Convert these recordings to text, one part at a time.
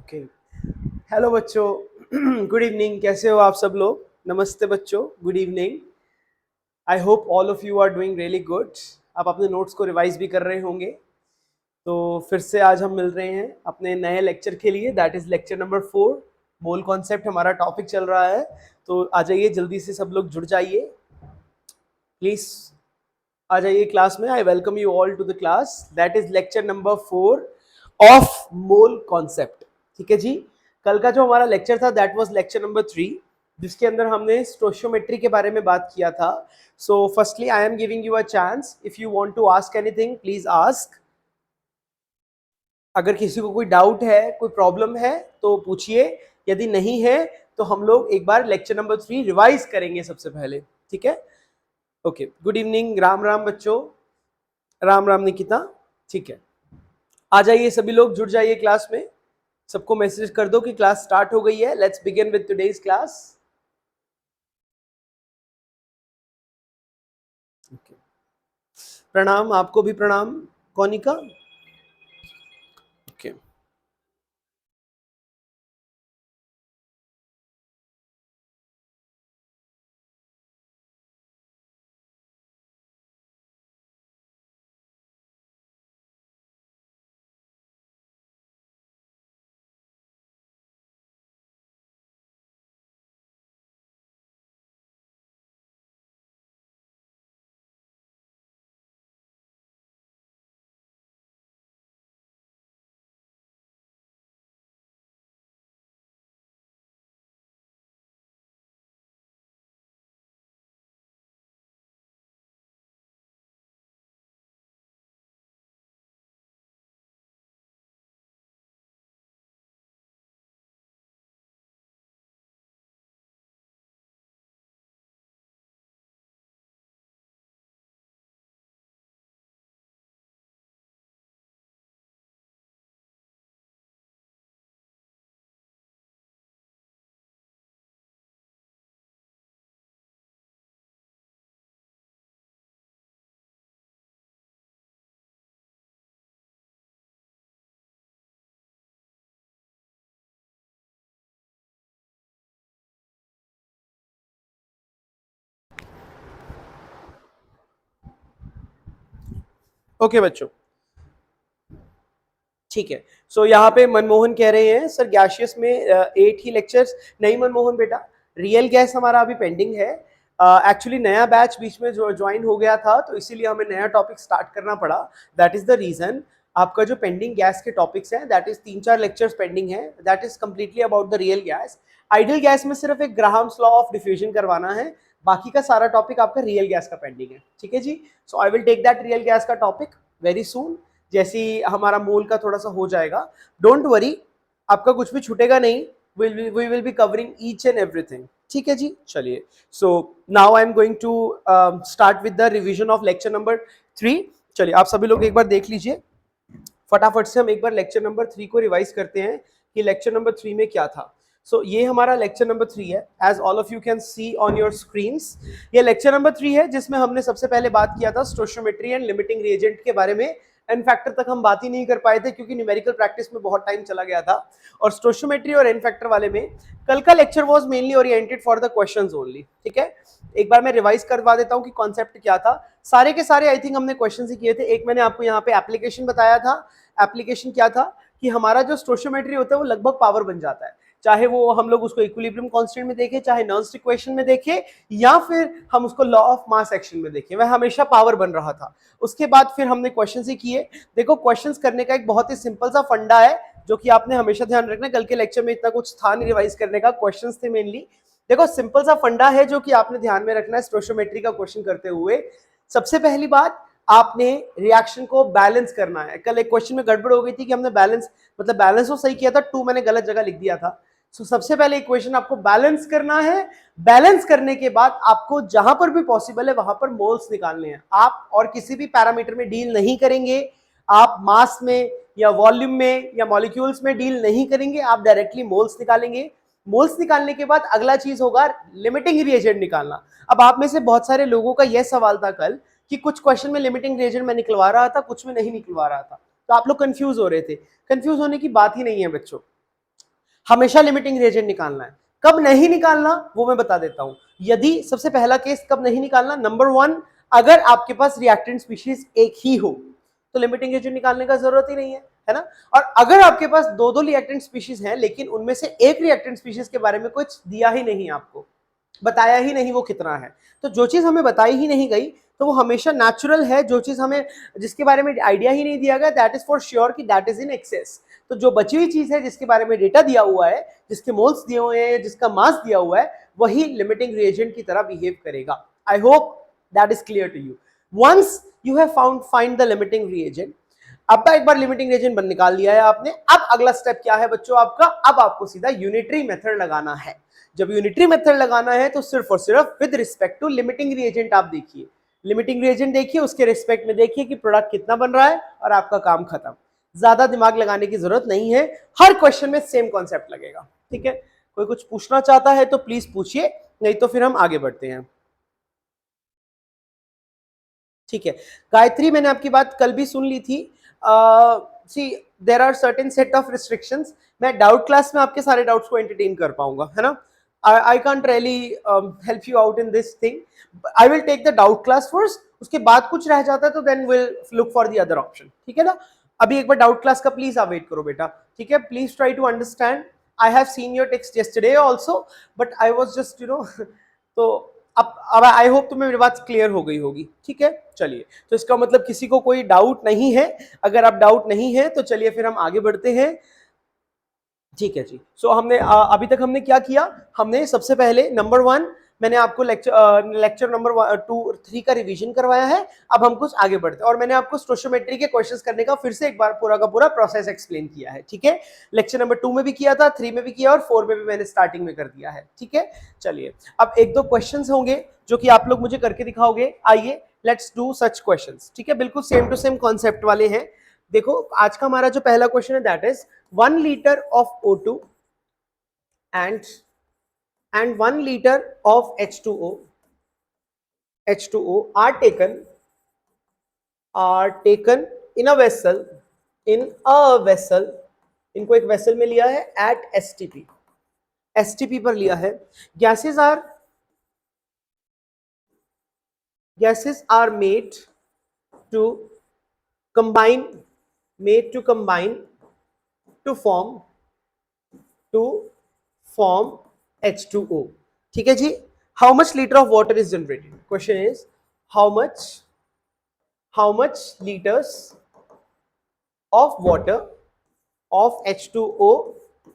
Okay. Hello बच्चों, good evening. कैसे हो आप सब लोग? नमस्ते बच्चों, good evening. I hope all of you are doing really good. आप अपने नोट्स को रिवाइज भी कर रहे होंगे। तो फिर से आज हम मिल रहे हैं अपने नए लेक्चर के लिए, that is lecture number 4। Mole concept हमारा टॉपिक चल रहा है। तो आ जाइए, जल्दी से सब लोग जुड़ जाइए प्लीज। आ जाइए क्लास में। I welcome you all to the class. That is lecture number 4 of mole concept. ठीक है जी। कल का जो हमारा लेक्चर था दैट वाज लेक्चर नंबर 3, जिसके अंदर हमने स्टोशियोमेट्री के बारे में बात किया था। So firstly I am giving you a chance, if you want to ask anything please ask. अगर किसी को कोई डाउट है, कोई प्रॉब्लम है तो पूछिए। यदि नहीं है तो हम लोग एक बार लेक्चर नंबर 3 रिवाइज करेंगे सबसे पहले। ठीक है। Okay, good evening. Ram Ram बच्चों। राम राम निकिता। ठीक है, आ जाइए सभी लोग, जुड़ जाइए क्लास में। सबको मैसेज कर दो कि क्लास स्टार्ट हो गई है। Let's begin with today's class. प्रणाम, आपको भी प्रणाम कौनिका। ओके। ओके बच्चों, ठीक है। सो यहाँ पे मनमोहन कह रहे हैं सर गैशियस में 8 ही लेक्चर्स। नहीं मनमोहन बेटा, रियल गैस हमारा अभी पेंडिंग है। एक्चुअली नया बैच बीच में जो ज्वाइन हो गया था, तो इसीलिए हमें नया टॉपिक स्टार्ट करना पड़ा। That is the reason. आपका जो पेंडिंग गैस के टॉपिक्स हैं दैट इज 3-4 लेक्चर्स पेंडिंग है। That is completely about the real gas. Ideal gas में सिर्फ एक ग्राहम्स लॉ ऑफ डिफ्यूजन करवाना है। बाकी का सारा टॉपिक आपका रियल गैस का पेंडिंग है। ठीक है जी। So I will take that real gas का टॉपिक वेरी सून, जैसे ही हमारा मोल का थोड़ा सा हो जाएगा। डोंट वरी, आपका कुछ भी छूटेगा नहीं। We will be covering each and everything. ठीक है जी। चलिए, so now I am going to start with the revision of lecture number 3। चलिए, आप सभी लोग एक बार देख लीजिए। फटाफट से हम एक बार लेक्चर नंबर 3 को रिवाइज करते हैं कि लेक्चर नंबर 3 में क्या था। सो ये हमारा लेक्चर नंबर 3 है, as all of you can see on your screens. ये लेक्चर नंबर 3 है जिसमें हमने सबसे पहले बात किया था स्टोशियोमेट्री एंड लिमिटिंग रिएजेंट के बारे में। एन फैक्टर तक हम बात ही नहीं कर पाए थे क्योंकि न्यूमेरिकल प्रैक्टिस में बहुत टाइम चला गया था। और स्टोशियोमेट्री और एन फैक्टर वाले में कल का lecture was mainly oriented for the questions only. ठीक है, एक बार मैं रिवाइज करवा देता हूं कि कॉन्सेप्ट क्या था। सारे के सारे आई थिंक हमने क्वेश्चंस ही किए थे। एक मैंने आपको यहाँ पे एप्लीकेशन बताया था। एप्लीकेशन क्या था कि हमारा जो स्टोशियोमेट्री होता है वो लगभग पावर बन जाता है, चाहे वो हम लोग उसको इक्विलिब्रियम कांस्टेंट में देखें, चाहे नॉन इक्वेशन में देखें, या फिर हम उसको लॉ ऑफ मास एक्शन में देखें, वह हमेशा पावर बन रहा था। उसके बाद फिर हमने क्वेश्चन ही किए। देखो, क्वेश्चंस करने का एक बहुत ही सिंपल सा फंडा है जो कि आपने हमेशा ध्यान रखना। कल के लेक्चर में इतना कुछ था नहीं रिवाइज करने का, क्वेश्चंस थे मेनली। देखो, सिंपल सा फंडा है जो कि आपने ध्यान में रखना है स्टोशियोमेट्री का क्वेश्चन करते हुए। सबसे पहली बात, आपने रिएक्शन को बैलेंस करना है। कल एक क्वेश्चन में गड़बड़ हो गई थी कि हमने बैलेंस मतलब बैलेंस तो सही किया था, 2 मैंने गलत जगह लिख दिया था। सबसे पहले इक्वेशन आपको बैलेंस करना है। बैलेंस करने के बाद आपको जहां पर भी पॉसिबल है वहां पर मोल्स निकालने हैं। आप और किसी भी पैरामीटर में डील नहीं करेंगे। आप मास में या वॉल्यूम में या मॉलिक्यूल्स में डील नहीं करेंगे, आप डायरेक्टली मोल्स निकालेंगे। मोल्स निकालने के बाद अगला चीज होगा लिमिटिंग रिएजेंट निकालना। अब आप में से बहुत सारे लोगों का यह सवाल था कल कि कुछ क्वेश्चन में लिमिटिंग रिएजेंट मैं निकलवा रहा था, कुछ में नहीं निकलवा रहा था, तो आप लोग कंफ्यूज हो रहे थे। कंफ्यूज होने की बात ही नहीं है बच्चों। हमेशा लिमिटिंग रिएजेंट निकालना है। कब नहीं निकालना वो मैं बता देता हूं। यदि सबसे पहला केस कब नहीं निकालना, नंबर वन, अगर आपके पास रिएक्टेंट स्पीशीज एक ही हो तो लिमिटिंग रिएजेंट निकालने का जरूरत ही नहीं है ना। और अगर आपके पास दो दो रिएक्टेंट स्पीशीज हैं लेकिन उनमें से एक रिएक्टेंट स्पीशीज के बारे में कुछ दिया ही नहीं, आपको बताया ही नहीं वो कितना है, तो जो चीज हमें बताई ही नहीं गई तो वो हमेशा नेचुरल है। जो चीज हमें, जिसके बारे में आइडिया ही नहीं दिया गया, दैट इज फॉर श्योर कि दैट इज इन एक्सेस। तो जो बची हुई चीज है जिसके बारे में डेटा दिया हुआ है, जिसके मोल्स दिए हुए हैं, जिसका मास दिया हुआ है, वही लिमिटिंग रिएजेंट की तरह बिहेव करेगा। I hope that is clear to you. Once you have find the limiting reagent, अब एक बार लिमिटिंग रिएजेंट बन निकाल लिया है आपने, अब अगला स्टेप क्या है बच्चों आपका, अब आपको सीधा यूनिटरी मेथड लगाना है। जब यूनिटरी मेथड लगाना है तो सिर्फ और सिर्फ with respect to limiting reagent आप देखिए, लिमिटिंग रिएजेंट देखिए, उसके रिस्पेक्ट में देखिए कि प्रोडक्ट कितना बन रहा है और आपका काम खत्म। ज्यादा दिमाग लगाने की जरूरत नहीं है, हर क्वेश्चन में सेम कॉन्सेप्ट लगेगा। ठीक है, कोई कुछ पूछना चाहता है तो प्लीज पूछिए, नहीं तो फिर हम आगे बढ़ते हैं। ठीक है गायत्री, मैंने आपकी बात कल भी सुन ली थी। See there are certain set of restrictions, मैं डाउट क्लास में आपके सारे डाउट्स को एंटरटेन कर पाऊंगा, है ना। I can't really help you out in this thing, I will take the doubt class first, उसके बाद कुछ रह जाता है तो then will look for the other option. ठीक है ना, अभी एक बार डाउट क्लास का प्लीज आप वेट करो बेटा। ठीक है, please try to understand. I have seen your text yesterday also, but I was just तो अब आई होप तुम्हें मेरी बात क्लियर हो गई होगी। ठीक है, चलिए, तो इसका मतलब किसी को कोई डाउट नहीं है। अगर आप डाउट नहीं है तो चलिए फिर हम आगे बढ़ते हैं। ठीक है जी, सो हमने अभी तक हमने क्या किया, हमने सबसे पहले नंबर वन, मैंने आपको लेक्चर नंबर 2 3 का रिवीजन करवाया है। अब हम कुछ आगे बढ़ते हैं और मैंने आपको स्टोशियोमेट्री के क्वेश्चंस करने का फिर से एक बार पूरा का पूरा प्रोसेस एक्सप्लेन किया है। ठीक है, लेक्चर नंबर 2 में भी किया था, 3 में भी किया और 4 में भी मैंने स्टार्टिंग में कर दिया है। ठीक है, चलिए, अब एक दो क्वेश्चंस होंगे जो कि आप लोग मुझे करके दिखाओगे। आइए लेट्स डू सच क्वेश्चंस। ठीक है, बिल्कुल सेम टू सेम कॉन्सेप्ट वाले हैं। देखो आज का हमारा जो पहला क्वेश्चन है that is 1 liter of O2 and 1 liter of H2O are taken in a vessel, इनको एक वेसल में लिया है at STP पर लिया है। gases are to combine made to combine to form H2O। ठीक है जी, how much liter of water is generated? Question is how much liters of water of H2O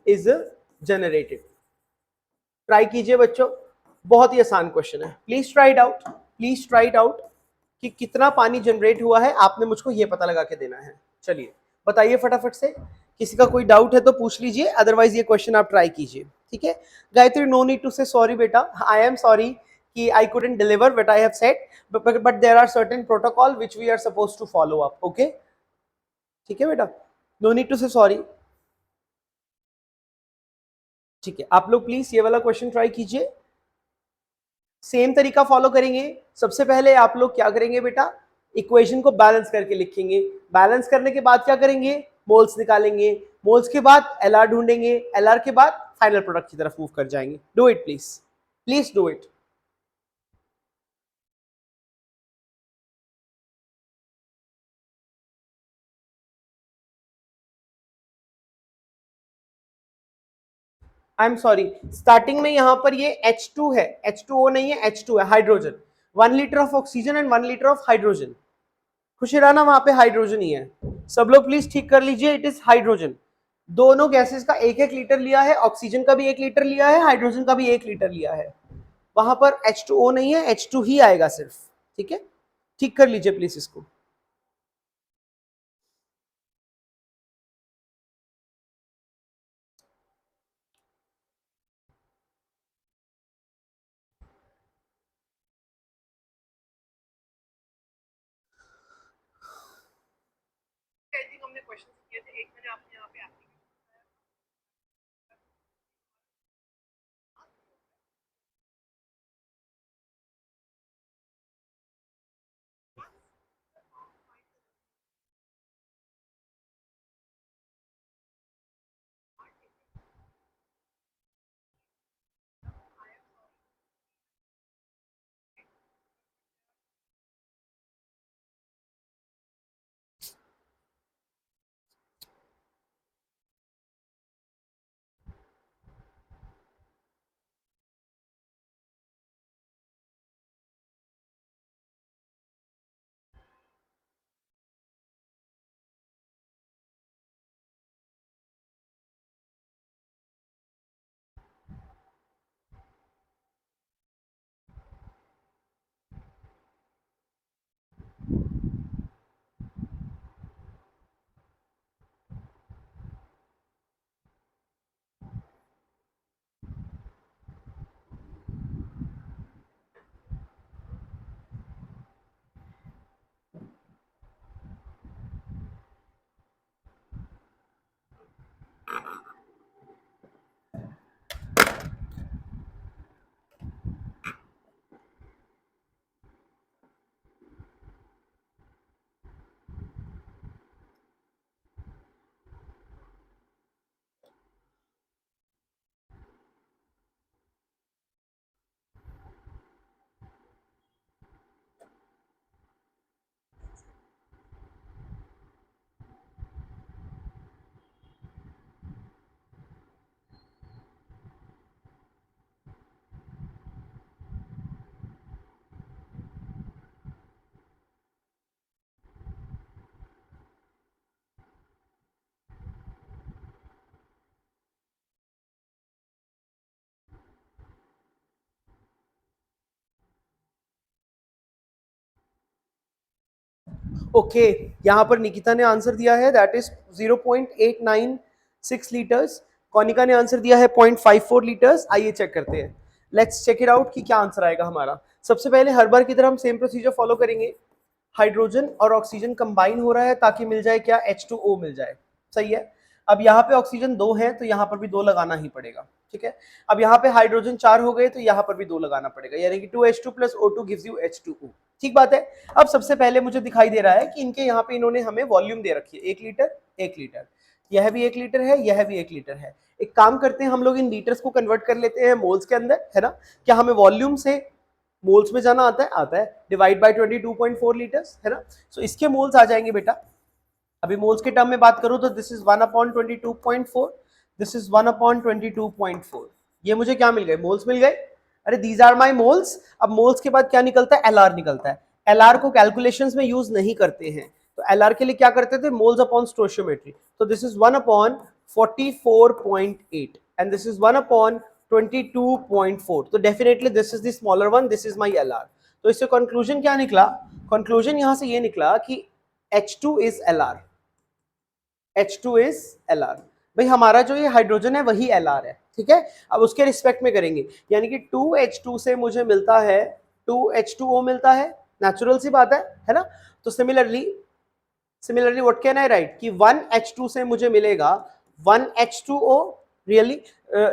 is generated? Try कीजिए बच्चों, बहुत ही आसान question है, प्लीज ट्राई इट आउट कि कितना पानी जनरेट हुआ है, आपने मुझको ये पता लगा के देना है। चलिए बताइए फटाफट से, किसी का कोई डाउट है तो पूछ लीजिए, अदरवाइज ये क्वेश्चन आप ट्राई कीजिए। ठीक है गायत्री, नो नीड टू से सॉरी बेटा, आई एम सॉरी कि आई couldn't deliver what I have said, but there are certain protocol which we are supposed to follow up, okay? ठीक है बेटा, नो नीड टू से सॉरी। ठीक है, आप लोग प्लीज ये वाला क्वेश्चन ट्राई कीजिए, सेम तरीका फॉलो करेंगे। सबसे पहले आप लोग क्या करेंगे बेटा, इक्वेशन को बैलेंस करके लिखेंगे, बैलेंस करने के बाद क्या करेंगे, मोल्स निकालेंगे, मोल्स के बाद एलआर ढूंढेंगे, एलआर के बाद फाइनल प्रोडक्ट की तरफ मूव कर जाएंगे। Do it please do it. I am sorry, starting में यहां पर ये H2 है, H2O नहीं है, H2 है, hydrogen. 1 litre of oxygen and 1 litre of hydrogen. खुशी रहना, वहां पे हाइड्रोजन ही है, सब लोग प्लीज ठीक कर लीजिए, इट इज हाइड्रोजन। दोनों गैसेस का 1-1 लीटर लिया है, ऑक्सीजन का भी 1 लीटर लिया है, हाइड्रोजन का भी 1 लीटर लिया है। वहां पर H2O नहीं है, H2 ही आएगा सिर्फ। ठीक है, ठीक कर लीजिए प्लीज इसको। हमने क्वेश्चन किए थे, एक मैंने आपने यहाँ पे ओके यहाँ पर निकिता ने आंसर दिया है दैट इज 0.896 लीटर्स, कॉनिका ने आंसर दिया है 0.54 लीटर्स। आइए चेक करते हैं, लेट्स चेक इट आउट कि क्या आंसर आएगा हमारा। सबसे पहले हर बार की तरह हम सेम प्रोसीजर फॉलो करेंगे, हाइड्रोजन और ऑक्सीजन कंबाइन हो रहा है ताकि मिल जाए क्या, H2O मिल जाए, सही है। अब यहाँ पे ऑक्सीजन 2 है तो यहाँ पर भी 2 लगाना ही पड़ेगा, ठीक है। अब यहाँ पे हाइड्रोजन 4 हो गए तो यहाँ पर भी 2 लगाना पड़ेगा, यानी कि 2H2 + O2 gives you H2O, ठीक बात है। अब सबसे पहले मुझे दिखाई दे रहा है कि इनके यहाँ पे इन्होंने हमें वॉल्यूम दे रखी है 1 लीटर 1 लीटर, यह भी 1 लीटर है, यह भी 1 लीटर है। एक काम करते हैं हम लोग इन लीटर्स को कन्वर्ट कर लेते हैं मोल्स के अंदर, है ना। क्या हमें वॉल्यूम से मोल्स में जाना आता है, आता है, डिवाइड बाय 22.4 लीटर्स, है ना। सो इसके मोल्स आ जाएंगे बेटा, अभी मोल्स के टर्म में बात करूं तो दिस इज 1/22.4, दिस इज 1/22.4, ये मुझे क्या मिल गए, मोल्स मिल गए। अरे दीज आर माई मोल्स। अब मोल्स के बाद क्या निकलता है, एलआर निकलता है। एलआर को कैलकुलेशंस में यूज नहीं करते हैं, तो एलआर के लिए क्या करते थे, मोल्स अपॉन स्टोइचियोमेट्री। तो this is 1/44.8 and this is 1/22.4, तो definitely this is the smaller one, this is my LR. तो इससे कंक्लूजन क्या निकला, कंक्लूजन यहां से ये निकला कि H2 is LR, H2 is LR. भाई हमारा जो ये हाइड्रोजन है वही एलआर है, ठीक है। अब उसके रिस्पेक्ट में करेंगे, यानी कि 2H2 से मुझे मिलता है 2H2O मिलता है, नेचुरल सी बात है ना। तो similarly what can I right कि 1H2 से मुझे मिलेगा 1H2O, रियली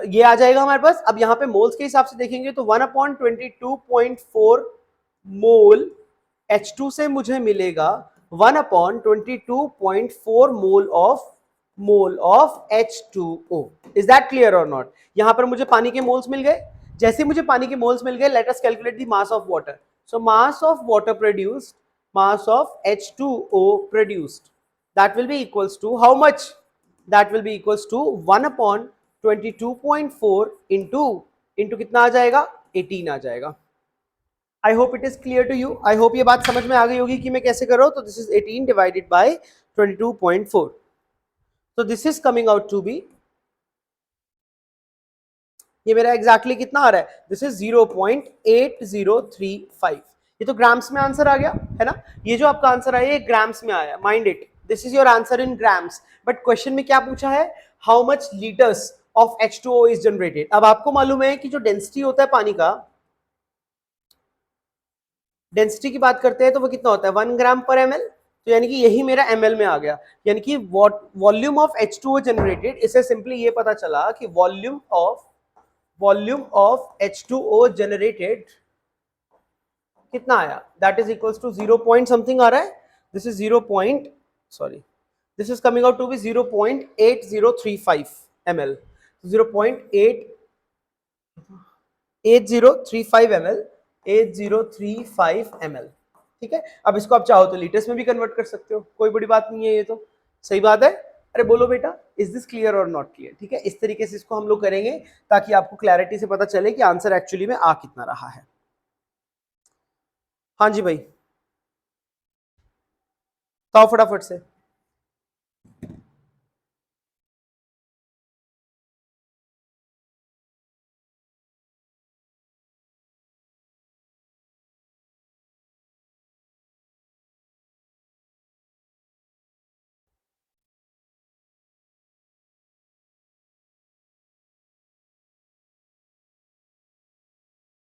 ये आ जाएगा हमारे पास। अब यहाँ पे मोल्स के हिसाब से देखेंगे तो 1/22.4 मोल H2 से मुझे मिलेगा 1/22.4 mole of H2O। Is that clear और नॉट। यहां पर मुझे पानी के मोल्स मिल गए, जैसे मुझे पानी के मोल्स मिल गए, let us calculate the mass of water. So mass of water produced, mass of H2O produced, that will be equals to how much, that will be equals to 1/22.4 into कितना आ जाएगा, 18 आ जाएगा। I hope it is clear to you, I hope ये बात समझ में आ गई होगी कि मैं कैसे कर रहा हूं। तो दिस इज 18 डिवाइडेड बाय 22.4, तो this is coming out to be, ये मेरा एग्जैक्टली कितना आ रहा है, दिस इज 0.8035। ये तो ग्राम्स में आंसर आ गया है ना, ये जो आपका आंसर आया ये ग्राम्स में आया, mind it, this is your answer in grams. But question में क्या पूछा है, how much litres of H2O is generated. अब आपको मालूम है कि जो डेंसिटी होता है पानी का, डेंसिटी की बात करते हैं तो वो कितना होता है, 1 ग्राम पर ml, तो यानी कि यही मेरा ml में आ गया, यानी कि वॉल्यूम ऑफ H2O जनरेटेड। इससे सिंपली ये पता चला कि वॉल्यूम ऑफ H2O जनरेटेड कितना आया, that is equals to 0 point something आ रहा है, this is 0 point, sorry, this is coming out to be 0.8035 ml, 0.8035 ml, 8035 ml, ठीक है। अब इसको आप चाहो तो लीटर्स में भी कन्वर्ट कर सकते हो, कोई बड़ी बात नहीं है, ये तो सही बात है। अरे बोलो बेटा, इज दिस क्लियर और नॉट क्लियर, ठीक है। इस तरीके से इसको हम लोग करेंगे ताकि आपको क्लैरिटी से पता चले कि आंसर एक्चुअली में आ कितना रहा है। हाँ जी भाई, तो फटाफट से।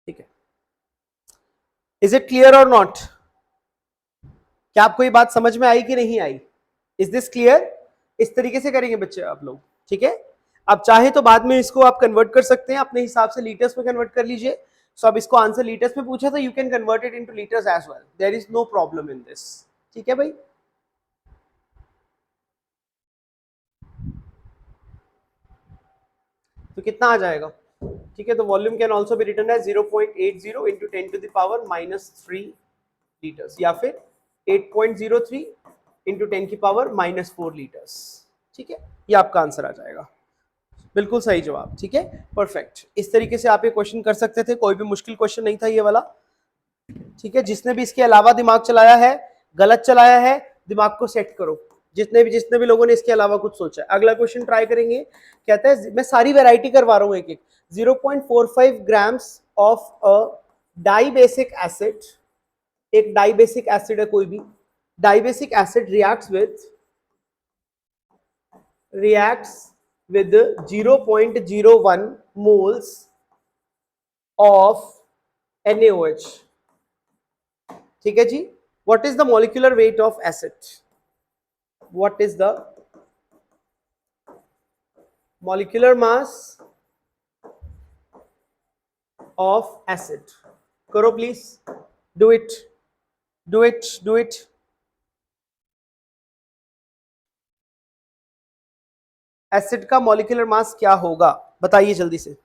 ठीक है, इज इट क्लियर और नॉट, क्या आपको ये बात समझ में आई कि नहीं आई, इज दिस क्लियर। इस तरीके से करेंगे बच्चे आप लोग, ठीक है। अब चाहे तो बाद में इसको आप कन्वर्ट कर सकते हैं अपने हिसाब से, लीटर्स में कन्वर्ट कर लीजिए। सो अब इसको आंसर लीटर्स में पूछा, तो you can convert it into litres as well, there is no problem in this, ठीक है भाई। तो कितना आ जाएगा, ठीक है। तो volume can also be written as 0.80 into 10 to the power -3 litres, या फिर 8.03 इंटू 10 की पावर -4 लीटर्स, ठीक है। ये आपका आंसर आ जाएगा, बिल्कुल सही जवाब, ठीक है, परफेक्ट। इस तरीके से आप ये क्वेश्चन कर सकते थे, कोई भी मुश्किल क्वेश्चन नहीं था ये वाला, ठीक है। जिसने भी इसके अलावा दिमाग चलाया है, गलत चलाया है, दिमाग को सेट करो। जितने भी लोगों ने इसके अलावा कुछ सोचा है, अगला क्वेश्चन ट्राई करेंगे। कहता है, मैं सारी वैरायटी करवा रहा हूं एक एक, 0.45 grams of a dibasic acid, एक डाई बेसिक एसिड है कोई भी, dibasic acid reacts with 0.01 moles of NaOH. ठीक है जी. What is the molecular weight of acid? What is the molecular mass of acid? करो please. Do it. Do it. Do it. Acid का molecular mass क्या होगा बताइए जल्दी से.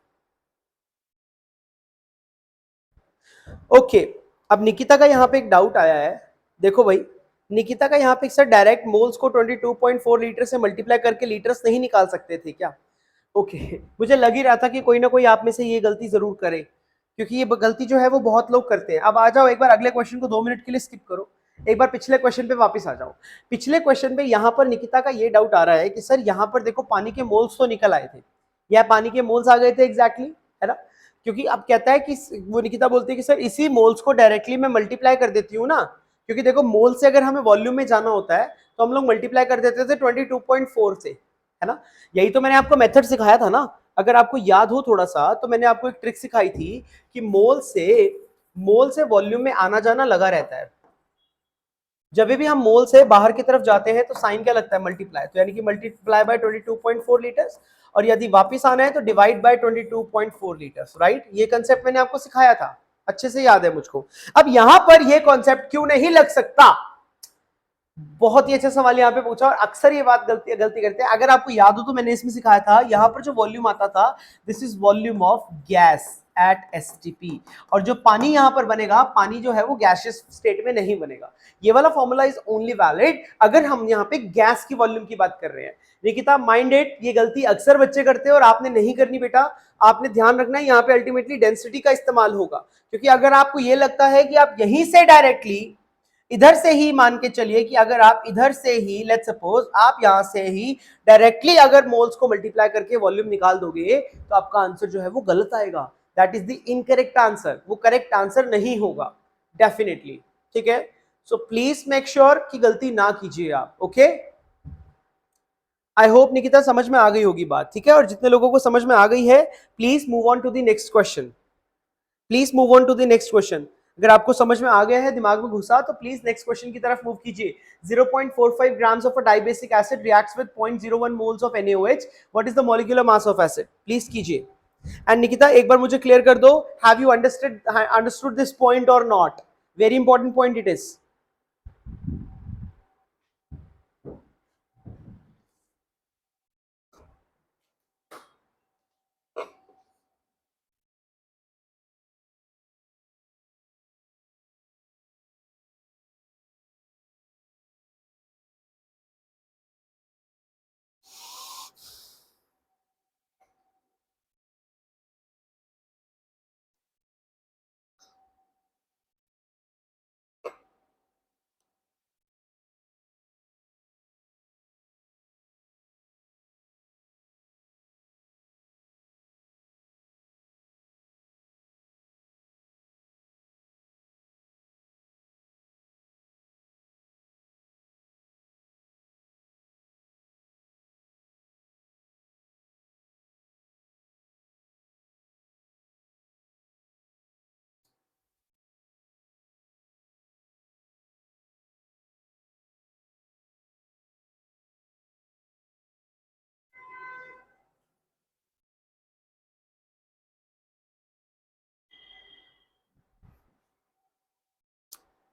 ओके. अब निकिता का यहाँ पे एक डाउट आया है. देखो भाई, निकिता का यहाँ पे सर डायरेक्ट मोल्स को 22.4 लीटर से मल्टीप्लाई करके लीटर्स नहीं निकाल सकते थे क्या? ओके. मुझे लग ही रहा था कि कोई ना कोई आप में से ये गलती जरूर करे, क्योंकि ये गलती जो है वो बहुत लोग करते हैं. अब आ जाओ एक बार अगले क्वेश्चन को 2 मिनट के लिए स्किप करो, एक बार पिछले क्वेश्चन पे वापस आ जाओ. पिछले क्वेश्चन पे यहाँ पर निकिता का ये डाउट आ रहा है कि सर यहाँ पर देखो पानी के मोल्स तो निकल आए थे, या पानी के मोल्स आ गए थे एग्जैक्टली, है ना? क्योंकि अब कहता है कि वो निकिता बोलती है कि सर इसी मोल्स को डायरेक्टली मैं मल्टीप्लाई कर देती हूँ ना, क्योंकि देखो मोल से अगर हमें वॉल्यूम में जाना होता है तो हम लोग मल्टीप्लाई कर देते थे 22.4 से, है ना? यही तो मैंने आपको मेथड सिखाया था ना. अगर आपको याद हो थोड़ा सा, तो मैंने आपको एक ट्रिक सिखाई थी कि मोल से वॉल्यूम में आना जाना लगा रहता है. जब भी हम मोल से बाहर की तरफ जाते हैं तो साइन क्या लगता है? मल्टीप्लाई. तो यानी कि मल्टीप्लाई बाय 22.4 लीटर्स, और यदि वापस आना है तो डिवाइड बाय 22.4 लीटर्स. राइट? ये कंसेप्ट मैंने आपको सिखाया था, अच्छे से याद है मुझको. अब यहां पर ये कॉन्सेप्ट क्यों नहीं लग सकता? बहुत ही अच्छा सवाल यहाँ पे पूछा, और अक्सर ये बात गलती करते हैं. अगर आपको याद हो तो मैंने इसमें सिखाया था, यहाँ पर जो वॉल्यूम आता था, this is volume of gas at STP, और जो पानी यहाँ पर बनेगा, पानी जो है वो गैसियस स्टेट में नहीं बनेगा. ये वाला फॉर्मूला इज ओनली वैलिड अगर हम यहाँ पे गैस की वॉल्यूम की बात कर रहे हैं. निकिता, माइंड इट, ये गलती अक्सर बच्चे करते हैं और आपने नहीं करनी बेटा. आपने ध्यान रखना है यहाँ पे अल्टीमेटली डेंसिटी का इस्तेमाल होगा, क्योंकि अगर आपको ये लगता है कि आप यहीं से डायरेक्टली इधर से ही, मान के चलिए कि अगर आप इधर से ही, लेट्स सपोज आप यहां से ही डायरेक्टली अगर मोल्स को मल्टीप्लाई करके वॉल्यूम निकाल दोगे तो आपका आंसर जो है वो गलत आएगा. That is the incorrect answer. वो करेक्ट आंसर नहीं होगा डेफिनेटली. ठीक है? सो प्लीज मेक श्योर कि गलती ना कीजिए आप. ओके? आई होप निकिता समझ में आ गई होगी बात. ठीक है? और जितने लोगों को समझ में आ गई है, please move on to the next question. Please move on to the next question. अगर आपको समझ में आ गया है, दिमाग में घुसा, तो प्लीज नेक्स्ट क्वेश्चन की तरफ मूव कीजिए. 0.45 grams of a dibetic acid reacts with 0.01 moles of NaOH. What is the molecular mass of acid? Please कीजिए. एंड निकिता एक बार मुझे क्लियर कर दो, have you understood this point और not? Very important point it is.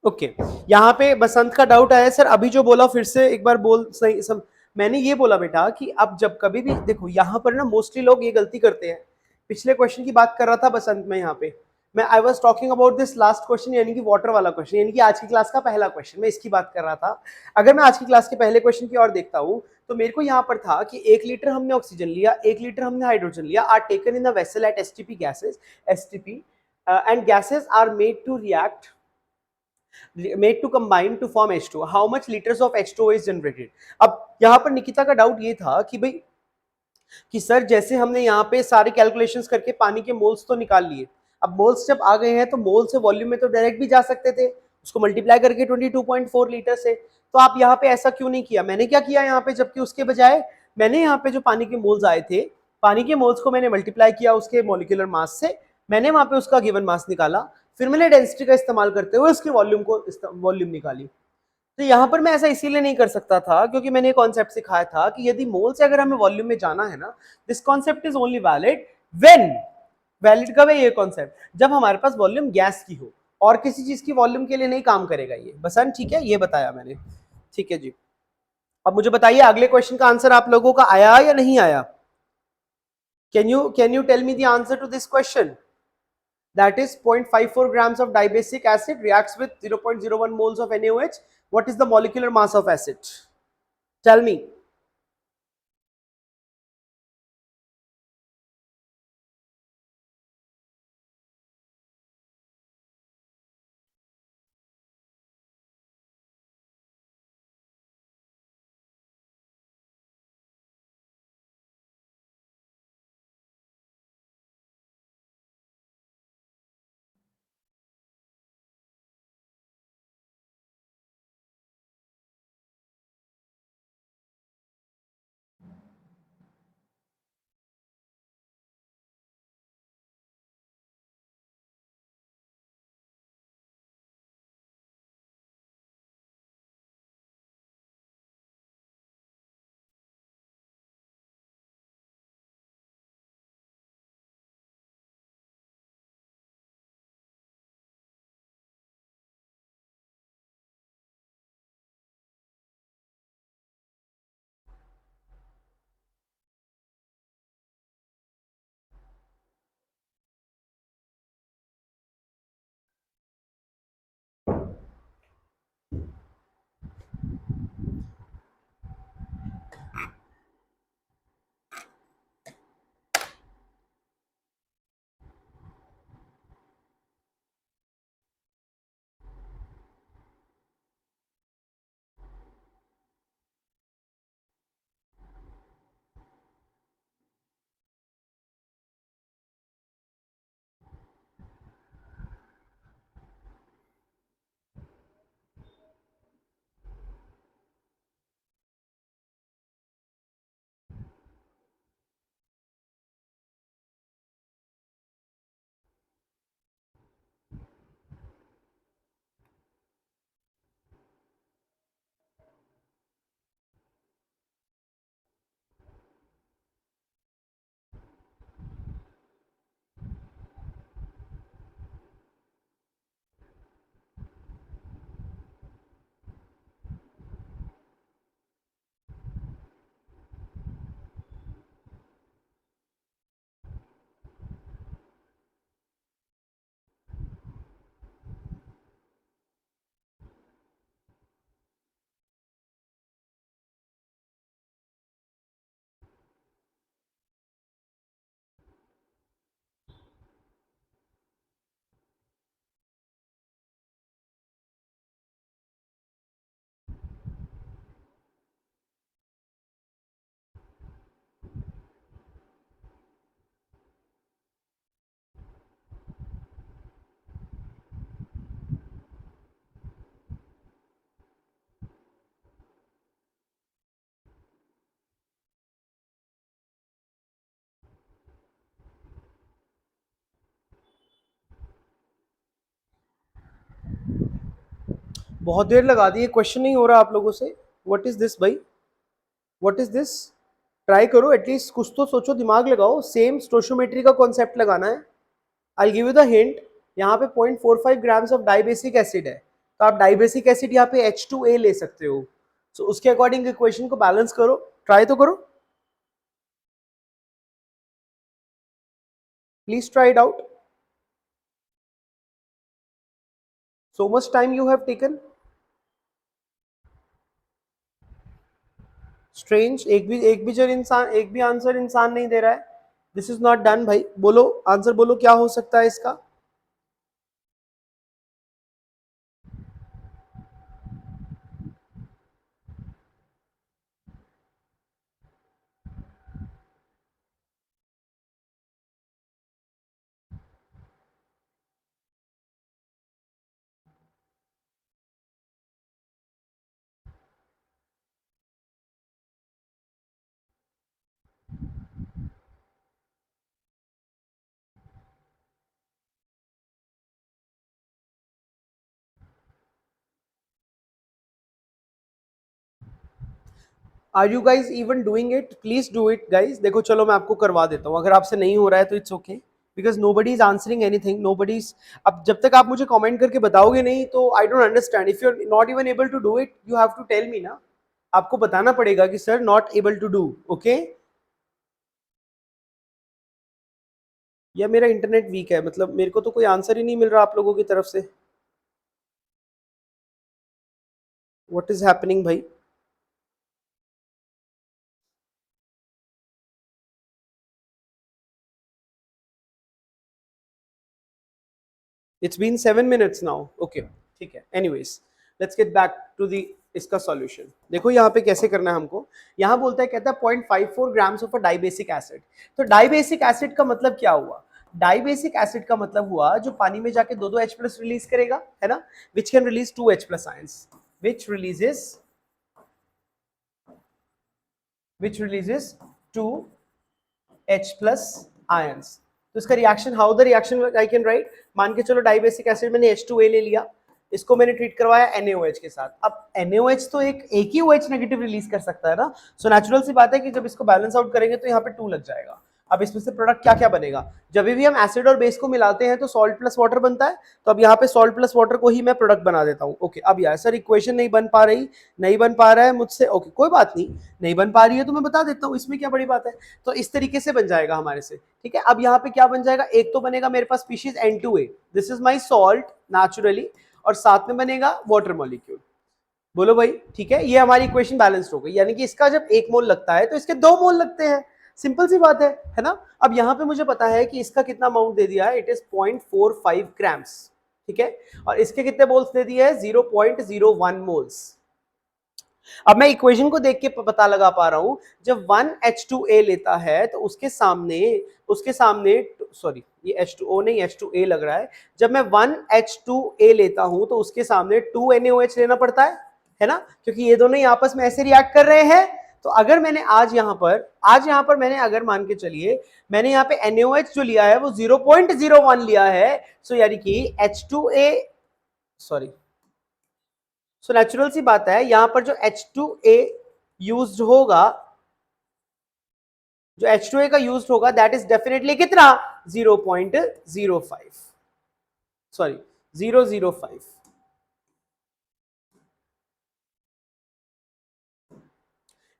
Okay. यहाँ पे बसंत का डाउट आया, सर अभी जो बोला फिर से एक बार बोल. सही मैंने ये बोला बेटा कि अब जब कभी भी देखो, यहाँ पर ना मोस्टली लोग ये गलती करते हैं. पिछले क्वेश्चन की बात कर रहा था बसंत में, यहाँ पे मैं I was talking about this last question, यानी कि वाटर वाला क्वेश्चन, यानी कि आज की क्लास का पहला क्वेश्चन, मैं इसकी बात कर रहा था. अगर मैं आज की क्लास के पहले क्वेश्चन की ओर देखता हूँ, तो मेरे को यहाँ पर था कि 1 लीटर हमने ऑक्सीजन लिया, 1 लीटर हमने हाइड्रोजन लिया, are taken in the vessel at STP gases, STP, and gases are made to react, made to combine to form H2. How much liters of H2O is generated? अब यहाँ पर निकिता का doubt ये था कि भाई कि सर जैसे हमने यहाँ पे सारे कैलकुलेशंस करके पानी के मोल्स तो निकाल लिए, अब मोल्स जब आ गए हैं तो मोल से वॉल्यूम में तो डायरेक्ट भी जा सकते थे. उसको मल्टीप्लाई करके 22.4 लीटर से। तो आप यहाँ पे ऐसा क्यों नहीं किया? मैंने क्या किया यहाँ पे, जबकि उसके बजाय मैंने यहाँ पे जो पानी के मोल्स आए थे, पानी के मोल्स को मैंने मल्टीप्लाई किया उसके मॉलिक्यूलर मास से, मैंने वहां पे उसका गिवन मास निकाला, फिर मैंने डेंसिटी का इस्तेमाल करते हुए उसके वॉल्यूम निकाली। तो यहाँ पर मैं ऐसा इसीलिए नहीं कर सकता था क्योंकि मैंने कॉन्सेप्ट सिखाया था कि यदि मोल से अगर हमें वॉल्यूम में जाना है ना, this concept is only valid when, valid कब है ये कॉन्सेप्ट? जब हमारे पास वॉल्यूम गैस की हो, और किसी चीज की वॉल्यूम के लिए नहीं काम करेगा ये। बसन ठीक है, ये बताया मैंने। ठीक है जी। अब मुझे बताइए अगले क्वेश्चन का आंसर आप लोगों का आया या नहीं आया? Can you tell me the answer to this question? That is 0.54 grams of dibasic acid reacts with 0.01 moles of NaOH. What is the molecular mass of acid? Tell me. बहुत देर लगा दी, क्वेश्चन नहीं हो रहा आप लोगों से। व्हाट इज दिस भाई? What is this? Try करो एटलीस्ट, कुछ तो सोचो, दिमाग लगाओ। सेम स्टोशियोमेट्री का कॉन्सेप्ट लगाना है। I give you the hint. यहाँ पे 0.45 ग्राम्स ऑफ डाइबेसिक एसिड है, तो आप डाइबेसिक एसिड यहाँ पे H2A ले सकते हो। तो उसके अकॉर्डिंग इक्वेशन को बैलेंस करो, ट्राई तो करो, please try it out. So much time you have taken. Strange, एक भी आंसर इंसान नहीं दे रहा है। दिस इज नॉट डन भाई। बोलो आंसर, बोलो क्या हो सकता है इसका? Are you guys even doing it? Please do it guys. देखो चलो मैं आपको करवा देता हूँ, अगर आपसे नहीं हो रहा है तो it's okay, because nobody is answering anything, nobody is. अब जब तक आप मुझे कमेंट करके बताओगे नहीं तो I don't understand. If you are not even able to do it you have to tell me ना, आपको बताना पड़ेगा कि sir not able to do. Okay, या मेरा इंटरनेट वीक है, मतलब मेरे को तो कोई आंसर ही नहीं मिल रहा आप लोगों की तरफ से। व्हाट इज हैपनिंग भाई? It's been 7 minutes now. Okay ठीक है, anyways let's get back to the इसका सॉल्यूशन। देखो यहाँ पे कैसे करना है हमको। यहाँ बोलता है, कहता है 0.54 grams of a dibasic acid. तो डाइबेसिक एसिड का मतलब क्या हुआ? डाइबेसिक एसिड का मतलब हुआ जो पानी में जाके दो H प्लस रिलीज करेगा, है ना, which can release 2 H plus ions, which releases 2 H plus ions। तो इसका reaction, how the reaction I can write, मान के चलो डाइबेसिक एसिड मैंने H2A ले लिया, इसको मैंने ट्रीट करवाया NaOH के साथ। अब NaOH तो एक ही OH नेगेटिव रिलीज कर सकता है ना, सो नेचुरल सी बात है कि जब इसको बैलेंस आउट करेंगे तो यहाँ पे 2 लग जाएगा। अब इसमें से प्रोडक्ट क्या क्या बनेगा? जब भी हम एसिड और बेस को मिलाते हैं तो सॉल्ट प्लस वाटर बनता है, तो अब यहाँ पे सॉल्ट प्लस वाटर को ही मैं प्रोडक्ट बना देता हूँ। ओके, अब यार सर इक्वेशन नहीं बन पा रही, नहीं बन पा रहा है मुझसे, ओके कोई बात नहीं, नहीं बन पा रही है तो मैं बता देता हूँ, इसमें क्या बड़ी बात है। तो इस तरीके से बन जाएगा हमारे से, ठीक है। अब यहाँ पे क्या बन जाएगा, एक तो बनेगा मेरे पास species N2A, this is my salt naturally, और साथ में बनेगा वाटर मॉलिक्यूल। बोलो भाई ठीक है, ये हमारी इक्वेशन बैलेंस्ड हो गई, यानी कि इसका जब 1 मोल लगता है तो इसके 2 मोल लगते हैं, सिंपल सी बात है ना। अब यहाँ पे मुझे पता है कि इसका कितना अमाउंट दे दिया है, इट इज 0.45 ग्राम्स, ठीक है, और इसके कितने मोल्स दे दिए हैं, 0.01 मोल्स। अब मैं इक्वेशन को देख के पता लगा पा रहा हूं, जब 1H2A लेता है तो उसके सामने सॉरी ये H2O नहीं H2A लग रहा है, जब मैं 1H2A लेता हूं तो उसके सामने 2NaOH लेना पड़ता है ना, क्योंकि ये दोनों ही आपस में ऐसे रिएक्ट कर रहे हैं। तो अगर मैंने आज यहाँ पर मैंने अगर मान के चलिए मैंने यहाँ पे NaOH जो लिया है वो 0.01 लिया है, सो यानी कि H2A सॉरी, सो नेचुरल सी बात है यहां पर जो H2A यूज्ड होगा, जो H2A का यूज्ड होगा दैट इज डेफिनेटली कितना, 0.05 सॉरी 005।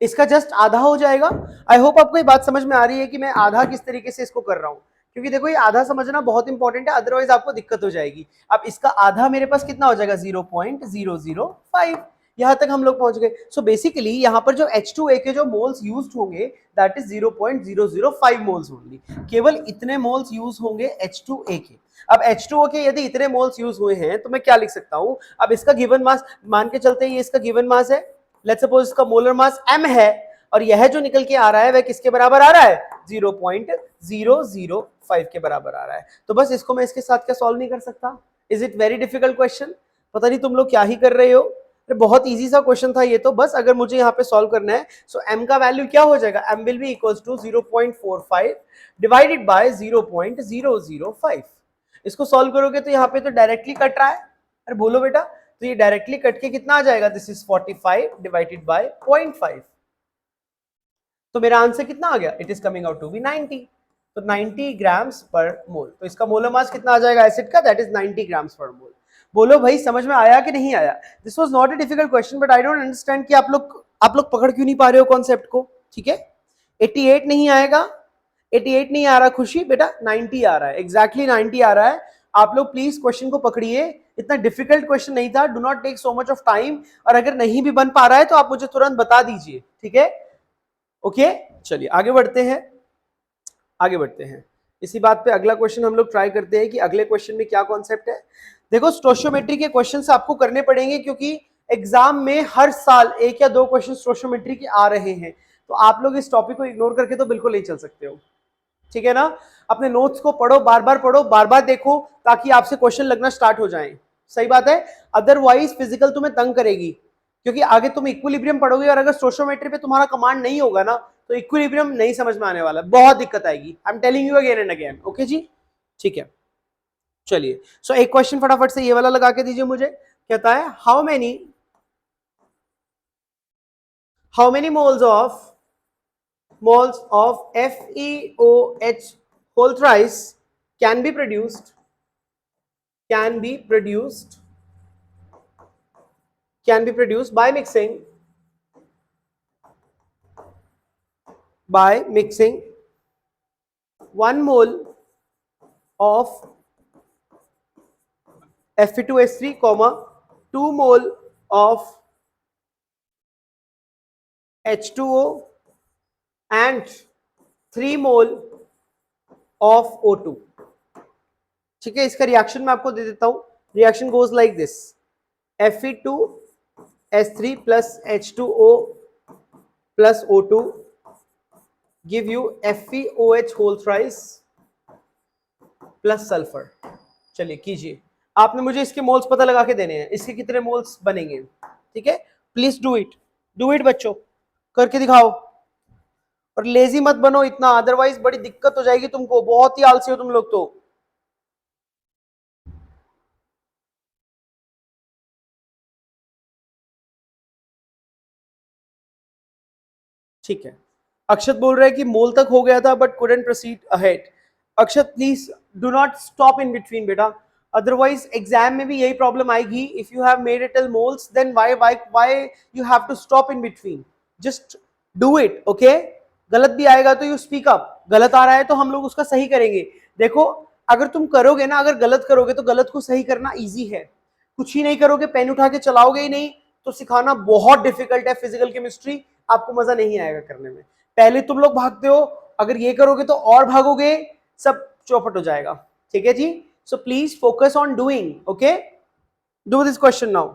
इसका जस्ट आधा हो जाएगा। आई होप आपको ये बात समझ में आ रही है कि मैं आधा किस तरीके से इसको कर रहा हूं, क्योंकि देखो ये आधा समझना बहुत इंपॉर्टेंट है, अदरवाइज आपको दिक्कत हो जाएगी। अब इसका आधा मेरे पास कितना हो जाएगा, 0.005, यहां तक हम लोग पहुंच गए। सो बेसिकली यहां पर जो H2A के जो मोल्स यूज्ड होंगे दैट इज 0.005 मोल्स ओनली, केवल इतने मोल्स यूज होंगे H2A के। अब H2O के यदि इतने मोल्स यूज हुए हैं तो मैं क्या लिख सकता हूं, अब इसका गिवन मास मान के चलते हैं, ये इसका गिवन मास है, लेट्स सपोज इसका मोलर मास m है, और यह जो निकल के आ रहा है वह किसके बराबर आ रहा है, 0.005 के बराबर आ रहा है। तो बस इसको मैं इसके साथ क्या सॉल्व नहीं कर सकता? Is it very difficult question? पता नहीं तुम लोग क्या ही कर रहे हो, बहुत इजी सा क्वेश्चन था ये तो। बस अगर मुझे यहाँ पे सॉल्व करना है, सो m का वैल्यू क्या हो जाएगा, m will be equals to 0.45 divided by 0.005। इसको सॉल्व करोगे तो यहाँ पे तो डायरेक्टली कट रहा है, अरे बोलो बेटा, तो ये डायरेक्टली कट के कितना आ जाएगा, दिस इज 45 डिवाइडेड बाय 0.5, तो मेरा आंसर कितना आ गया, it is coming out to be 90। तो 90 ग्राम्स पर मोल, तो इसका मोलर मास कितना आ जाएगा एसिड का, दैट इज 90 ग्राम्स पर मोल। बोलो भाई समझ में आया कि नहीं आया? This was not a difficult question, but I don't understand कि आप लोग पकड़ क्यों नहीं पा रहे हो कॉन्सेप्ट को, ठीक है। 88 नहीं आएगा, 88 नहीं आ रहा खुशी बेटा, 90 आ रहा है, एग्जैक्टली 90 आ रहा है। आप लोग प्लीज क्वेश्चन को पकड़िए, इतना डिफिकल्ट क्वेश्चन नहीं था, do not take so much of time, और अगर नहीं भी बन पा रहा है तो आप मुझे तुरंत बता दीजिए, ठीक है। ओके चलिए आगे बढ़ते हैं, आगे बढ़ते हैं। इसी बात पे अगला क्वेश्चन हम लोग ट्राई करते हैं कि अगले क्वेश्चन में क्या कॉन्सेप्ट है। देखो स्टोशियोमेट्री के क्वेश्चन आपको करने पड़ेंगे, क्योंकि एग्जाम में हर साल 1 या 2 क्वेश्चन स्टोशियोमेट्री के आ रहे हैं, तो आप लोग इस टॉपिक को इग्नोर करके तो बिल्कुल नहीं चल सकते हो, ठीक है ना। अपने नोट्स को पढ़ो, बार बार पढ़ो, बार बार देखो, ताकि आपसे क्वेश्चन लगना स्टार्ट हो जाए, सही बात है। अदरवाइज फिजिकल तुम्हें तंग करेगी, क्योंकि आगे तुम इक्विलिब्रियम पढ़ोगे, और अगर स्टोशियोमेट्री पे तुम्हारा कमांड नहीं होगा ना तो इक्विलिब्रियम नहीं समझ में आने वाला, बहुत दिक्कत आएगी, I am telling you again and again. Okay जी ठीक है, चलिए। सो एक क्वेश्चन फटाफट से ये वाला लगा के दीजिए मुझे, कहता है how many moles of FeOH whole thrice can be produced by mixing 1 mole of Fe2H3, 2 mole of H2O and 3 mole of O2. ठीक है, इसका रिएक्शन मैं आपको दे देता हूं. Reaction goes like this: Fe2H3 plus H2O plus O2 give you FeOH whole thrice plus sulfur. चलिए कीजिए, आपने मुझे इसके मोल्स पता लगा के देने हैं, इसके कितने मोल्स बनेंगे. ठीक है, प्लीज डू इट बच्चों, करके दिखाओ. और लेजी मत बनो इतना, अदरवाइज बड़ी दिक्कत हो जाएगी तुमको. बहुत ही आलसी हो तुम लोग तो. ठीक है, अक्षत बोल रहा है कि मोल तक हो गया था but couldn't proceed ahead. Akshat please do not stop in between बेटा, अदरवाइज एग्जाम में भी यही प्रॉब्लम आएगी. If you have made it till moles then why you have to stop in between. Just do it. Okay, गलत भी आएगा तो you speak up. गलत आ रहा है तो हम लोग उसका सही करेंगे. देखो, अगर तुम करोगे ना, अगर गलत करोगे तो गलत को सही करना इजी है. कुछ ही नहीं करोगे, पेन उठा के चलाओगे ही नहीं, तो सिखाना बहुत डिफिकल्ट है. फिजिकल केमिस्ट्री आपको मजा नहीं आएगा करने में. पहले तुम लोग भागते हो, अगर ये करोगे तो और भागोगे, सब चौपट हो जाएगा. ठीक है जी, so please focus on doing. Okay, do this question now.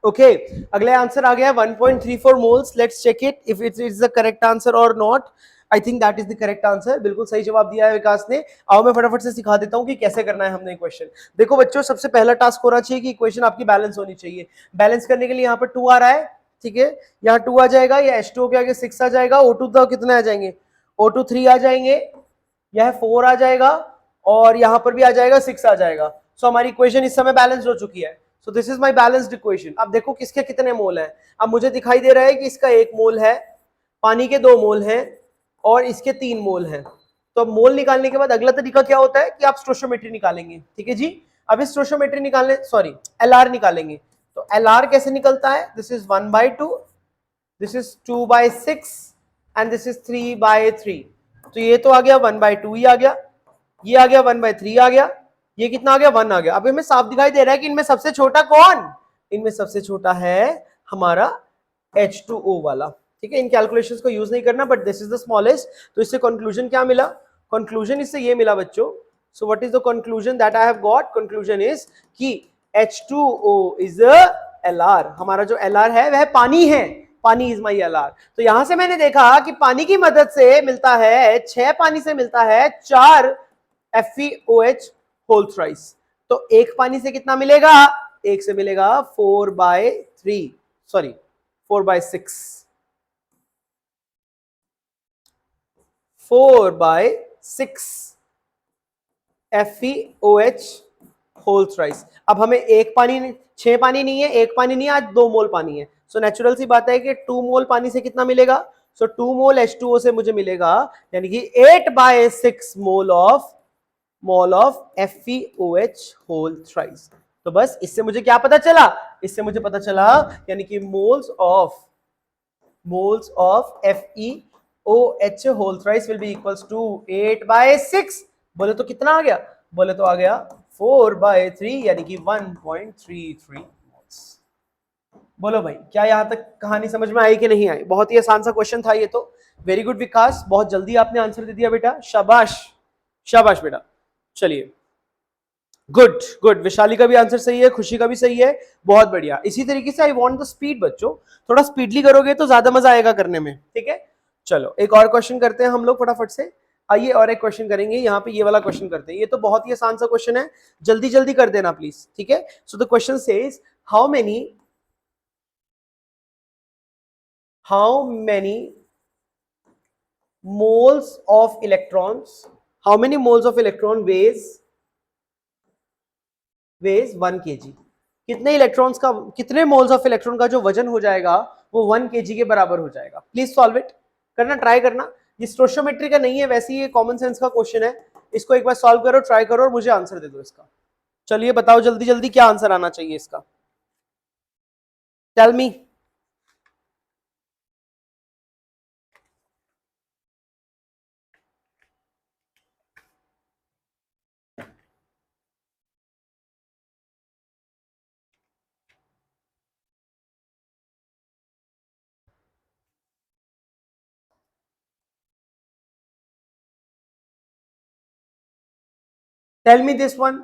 Okay, अगले आंसर आ गया 1.34 moles. Let's check it if it is the correct answer और not. I think that is the correct answer. बिल्कुल सही जवाब दिया है विकास ने. आओ मैं फटाफट से सिखा देता हूं कि कैसे करना है हमने क्वेश्चन. देखो बच्चों, सबसे पहला टास्क होना चाहिए कि इक्वेशन आपकी बैलेंस होनी चाहिए. बैलेंस करने के लिए यहाँ पर 2 आ रहा है. ठीक है, यहाँ 2 आ जाएगा, या H2O के आगे 6 आ जाएगा. O2 तो कितने आ जाएंगे? O2 3 आ जाएंगे, यह 4 आ जाएगा, और यहाँ पर भी आ जाएगा 6 आ जाएगा. सो हमारी इक्वेशन इस समय बैलेंस हो चुकी है. So this is my balanced equation. अब देखो किसके कितने मोल हैं. अब मुझे दिखाई दे रहा है कि इसका 1 मोल है, पानी के 2 मोल हैं, और इसके 3 मोल हैं. तो अब मोल निकालने के बाद अगला तरीका क्या होता है कि आप स्टोइचियोमेट्री निकालेंगे. ठीक है जी, अब इस स्टोइचियोमेट्री निकालने, सॉरी एलआर निकालेंगे. तो एलआर कैसे निकलता है? This is 1/2, this is 2/6 and this is 3/3. तो ये तो आ गया 1/2 ही आ गया, ये आ गया 1/3 आ गया, ये कितना आ गया? 1 आ गया. अब हमें साफ दिखाई दे रहा है कि इनमें सबसे छोटा कौन? इनमें सबसे छोटा है हमारा H2O वाला. ठीक है, इन कैलकुलेशंस को यूज नहीं करना, but this is the smallest. तो इससे कंक्लूजन क्या मिला? कंक्लूजन इससे ये मिला बच्चों. So what is the conclusion that I have got? Conclusion is कि H2O इज Lr. हमारा जो Lr है वह पानी है. पानी इज माई Lr. तो यहां से मैंने देखा कि पानी की मदद से मिलता है 6, पानी से मिलता है 4 FeOH होल थ्राइस. तो एक पानी से कितना मिलेगा? एक से मिलेगा 4/3, सॉरी 4/6, 4/6 FeOH होल थ्राइस. अब हमें 1 पानी, 6 पानी नहीं है, 1 पानी नहीं है, आज 2 मोल पानी है. सो नेचुरल सी बात है कि 2 मोल पानी से कितना मिलेगा? सो 2 मोल H2O से मुझे मिलेगा, यानी कि 8/6 mole of FeOH whole thrice. तो बस इससे मुझे क्या पता चला? इससे मुझे पता चला यानी कि moles of FeOH whole thrice will be equals to 8/6. बोले तो कितना आ गया? बोले तो आ गया 4/3 यानी कि 1.33 मोल्स। बोलो भाई, क्या यहां तक कहानी समझ में आई कि नहीं आई? बहुत ही आसान सा क्वेश्चन था ये तो। वेरी गुड विकास, बहुत जल्दी आपने आंसर दे दिया बेटा, शाबाश शाबाश बेटा। चलिए, गुड गुड, विशाली का भी आंसर सही है, खुशी का भी सही है, बहुत बढ़िया। इसी तरीके से आई वांट द स्पीड बच्चों, थोड़ा स्पीडली करोगे तो ज्यादा मजा आएगा करने में, ठीक है। चलो एक और क्वेश्चन करते हैं हम लोग फटाफट से। आइए और एक क्वेश्चन करेंगे, यहाँ पे ये वाला क्वेश्चन करते हैं, ये तो बहुत ही आसान सा क्वेश्चन है, जल्दी जल्दी कर देना प्लीज, ठीक है। So the question says how many moles of electrons, how many moles of electron weighs 1 kg? कितने इलेक्ट्रॉन्स का, कितने मोल्स ऑफ इलेक्ट्रॉन का जो वजन हो जाएगा वो 1 kg के बराबर हो जाएगा? प्लीज सॉल्व इट, करना, ट्राई करना। ये स्टोशियोमेट्री का नहीं है, वैसे ये कॉमन सेंस का क्वेश्चन है, इसको एक बार सॉल्व करो, ट्राई करो और मुझे आंसर दे दो इसका। चलिए बताओ जल्दी जल्दी क्या आंसर आना चाहिए इसका, tell me. Tell me this one.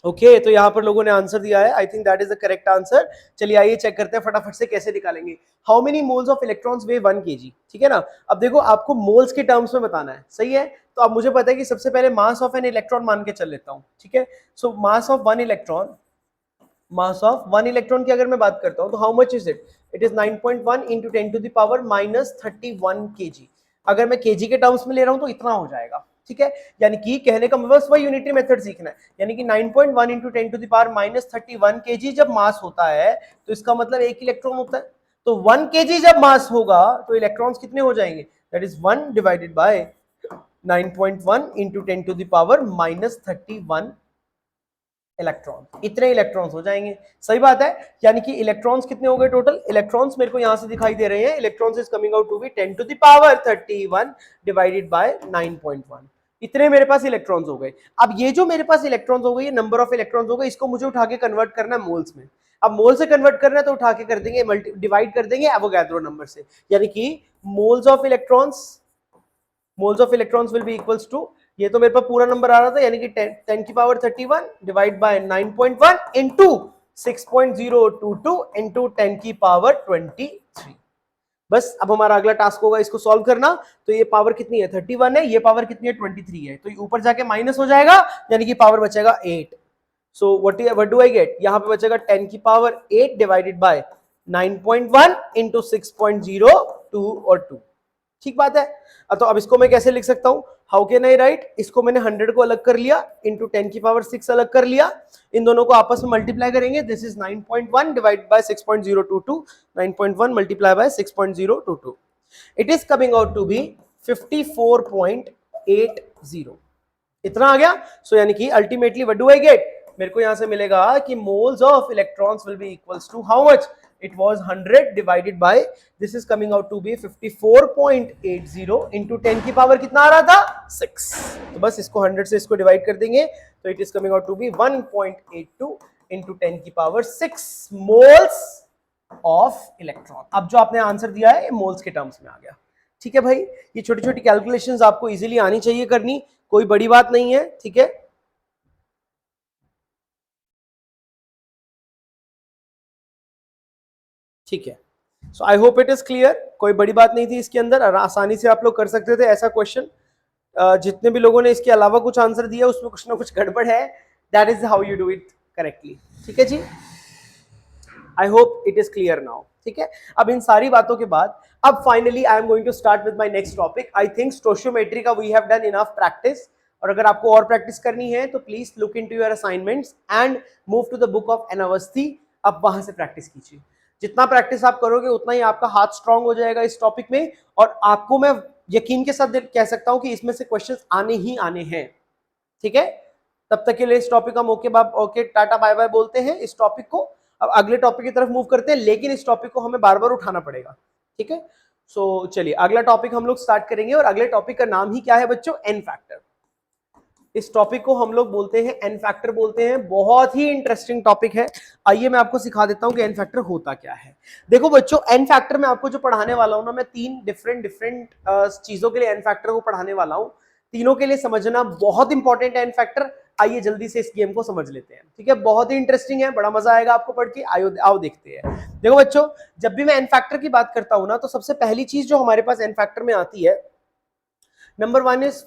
Okay तो यहाँ पर लोगों ने आंसर दिया है, I think that is the correct answer. चलिए आइए चेक करते हैं फटाफट से कैसे निकालेंगे। How many moles of electrons weigh 1 kg, ठीक है ना। अब देखो आपको मोल्स के टर्म्स में बताना है, सही है। तो अब मुझे पता है कि सबसे पहले मास ऑफ एन इलेक्ट्रॉन मान के चल लेता हूँ, ठीक है। So mass of one electron, mass of one electron की अगर मैं बात करता हूँ तो how much is it, it is 9.1 into 10 to the power -31 kg। अगर मैं kg के टर्म्स में ले रहा हूँ तो इतना हो जाएगा, ठीक है। यानी कि कहने का मतलब वही यूनिटरी मेथड सीखना है, यानी कि 9.1 into 10 to the power -31 kg जब मास होता है तो इसका मतलब एक इलेक्ट्रॉन होता है। तो 1 kg जब मास होगा तो इलेक्ट्रॉन्स कितने हो जाएंगे, that is 1 divided by 9.1 into 10 to the power -31 electron, इतने इलेक्ट्रॉन्स हो जाएंगे। सही बात है, यानी कि इलेक्ट्रॉन्स कितने हो गए टोटल, इलेक्ट्रॉन्स मेरे को यहां से दिखाई दे रहे हैं, electrons is coming out to be 10 to the power 31 divided by 9.1, इतने मेरे पास इलेक्ट्रॉन्स हो गए। अब ये जो मेरे पास इलेक्ट्रॉन्स हो गए, ये नंबर ऑफ इलेक्ट्रॉन्स हो गए, इसको मुझे उठा के कन्वर्ट करना है मोल्स में। अब मोल से कन्वर्ट करना है तो उठा के कर देंगे, डिवाइड कर देंगे एवोगैड्रो नंबर से, यानी कि moles of electrons, moles of electrons will be equals to, ये तो मेरे पास पूरा नंबर आ रहा था, यानी कि 10 की power 31 divide by 9.1 into 6.022 into 10 की पावर 23। बस अब हमारा अगला टास्क होगा इसको सॉल्व करना। तो ये पावर कितनी है 31 है, ये पावर कितनी है 23 है, तो ऊपर जाके माइनस हो जाएगा, यानी कि पावर बचेगा 8। सो व्हाट डू आई गेट, यहां पे बचेगा 10 की पावर 8 डिवाइडेड बाय 9.1 इंटू 6.02 और 2। ठीक बात है। तो अब इसको मैं कैसे लिख सकता हूं, हाउ कैन आई राइट, इसको मैंने 100 को अलग कर लिया, इंटू 10 की पावर 6 अलग कर लिया, इन दोनों को आपस में मल्टीप्लाई करेंगे, this is 9.1 divide by 6.022, 9.1 multiply by 6.022, it is coming out to be 54.80। इतना आ गया। सो यानी कि ultimately what do I get, मेरे को यहां से मिलेगा कि moles of electrons will be equals to how much, it was 100 divided by, this is coming out to be 54.80 into 10 की पावर कितना आ रहा था 6। तो बस इसको 100 से इसको डिवाइड कर देंगे, तो it is coming out to be 1.82 into 10 की पावर 6 मोल्स ऑफ इलेक्ट्रॉन। अब जो आपने आंसर दिया है ये मोल्स के टर्म्स में आ गया। ठीक है भाई, ये छोटी छोटी कैलकुलेशंस आपको इजीली आनी चाहिए करनी, कोई बड़ी बात नहीं है। ठीक है, ठीक है। So I hope it is clear, कोई बड़ी बात नहीं थी इसके अंदर, आसानी से आप लोग कर सकते थे ऐसा क्वेश्चन। जितने भी लोगों ने इसके अलावा कुछ आंसर दिया उसमें कुछ ना कुछ गड़बड़ है, that is how you do it correctly. ठीक है जी, I hope it is clear now. ठीक है, अब इन सारी बातों के बाद अब finally I am going to start with my next topic. I think stoichiometry का we have done enough practice, और अगर आपको और प्रैक्टिस करनी है तो please look into your assignments and move to the book of N Awasthi. अब वहां से प्रैक्टिस कीजिए, जितना प्रैक्टिस आप करोगे उतना ही आपका हाथ स्ट्रांग हो जाएगा इस टॉपिक में, और आपको मैं यकीन के साथ कह सकता हूं कि इसमें से क्वेश्चंस आने ही आने हैं। ठीक है, तब तक के लिए इस टॉपिक हम ओके टाटा बाय बाय बोलते हैं इस टॉपिक को। अब अगले टॉपिक की तरफ मूव करते हैं, लेकिन इस टॉपिक को हमें बार बार उठाना पड़ेगा। ठीक है, सो चलिए अगला टॉपिक हम लोग स्टार्ट करेंगे, और अगले टॉपिक का नाम ही क्या है बच्चों, एन फैक्टर। इस टॉपिक को हम लोग बोलते हैं एन फैक्टर बोलते हैं, बहुत ही इंटरेस्टिंग टॉपिक है। आइए मैं आपको सिखा देता हूं कि एन फैक्टर होता क्या है। देखो बच्चों, एन फैक्टर में आपको जो पढ़ाने वाला हूं ना, मैं 3 डिफरेंट चीजों के लिए एन फैक्टर को पढ़ाने वाला हूं, तीनों के लिए समझना बहुत इंपॉर्टेंट है एन फैक्टर। आइए जल्दी से इस गेम को समझ लेते हैं। ठीक है, बहुत ही इंटरेस्टिंग है, बड़ा मजा आएगा आपको पढ़ के, आओ देखते हैं। देखो बच्चों, जब भी मैं एन फैक्टर की बात करता हूं ना, तो सबसे पहली चीज जो हमारे पास एन फैक्टर में आती है, number 1 is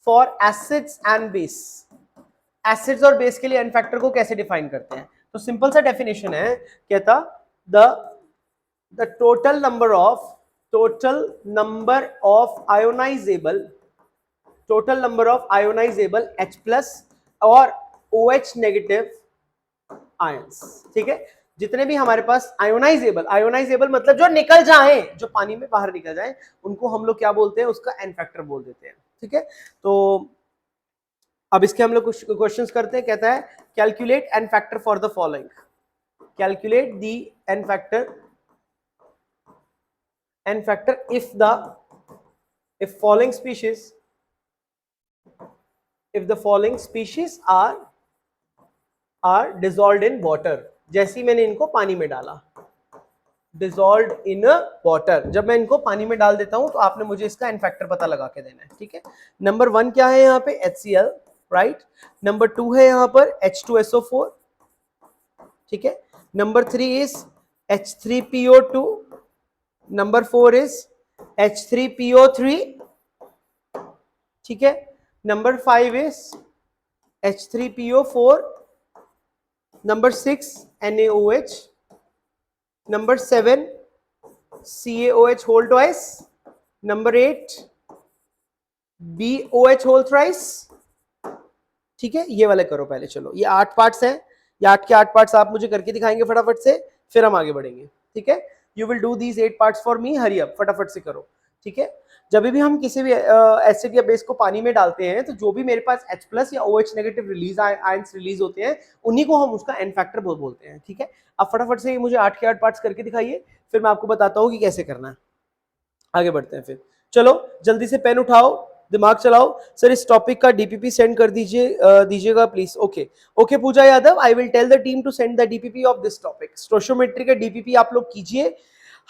for acids and base. Acids और बेस के लिए एन फैक्टर को कैसे डिफाइन करते हैं, तो सिंपल सा डेफिनेशन है, कहता the total number of ionisable H plus और OH नेगेटिव आयंस। ठीक है, जितने भी हमारे पास आयोनाइजेबल मतलब जो निकल जाए, जो पानी में बाहर निकल जाए, उनको हम लोग क्या बोलते हैं, उसका एन फैक्टर बोल देते हैं। ठीक है, तो अब इसके हम लोग कुछ क्वेश्चंस करते हैं। कहता है calculate n factor for the following, calculate the n factor if the following species are dissolved in water। जैसे ही मैंने इनको पानी में डाला, dissolved in water, जब मैं इनको पानी में डाल देता हूं तो आपने मुझे इसका एन फैक्टर पता लगा के देना है। ठीक है, नंबर 1 क्या है यहाँ पे, HCl, राइट। नंबर 2 है यहाँ पर H2SO4। ठीक है, number 3 is H3PO2, number 4 is H3PO3। ठीक है, number 5 is H3PO4, number 6 NaOH, number 7 CaOH whole twice, number 8 BOH whole thrice। ठीक है, ये वाले करो पहले, चलो ये 8 पार्ट्स हैं, ये 8 के 8 पार्ट्स आप मुझे करके दिखाएंगे फटाफट से, फिर हम आगे बढ़ेंगे। ठीक है, you will do these 8 parts for me, hurry up, फटाफट से करो। ठीक है, जब भी हम किसी भी एसिड या बेस को पानी में डालते हैं, तो जो भी मेरे पास H प्लस या OH नेगेटिव आयंस रिलीज होते हैं, उन्हीं को हम उसका एन फैक्टर बोलते हैं। ठीक है, अब फटाफट से मुझे 8 के 8 पार्ट्स करके दिखाइए, फिर मैं आपको बताता हूँ कि कैसे करना है। आगे बढ़ते हैं फिर, चलो जल्दी से पेन उठाओ, दिमाग चलाओ। सर इस टॉपिक का डीपीपी सेंड कर दीजिएगा please. Okay Pooja Yadav, I will tell the team to send the DPP of this topic. Stoichiometry का डीपीपी आप लोग कीजिए।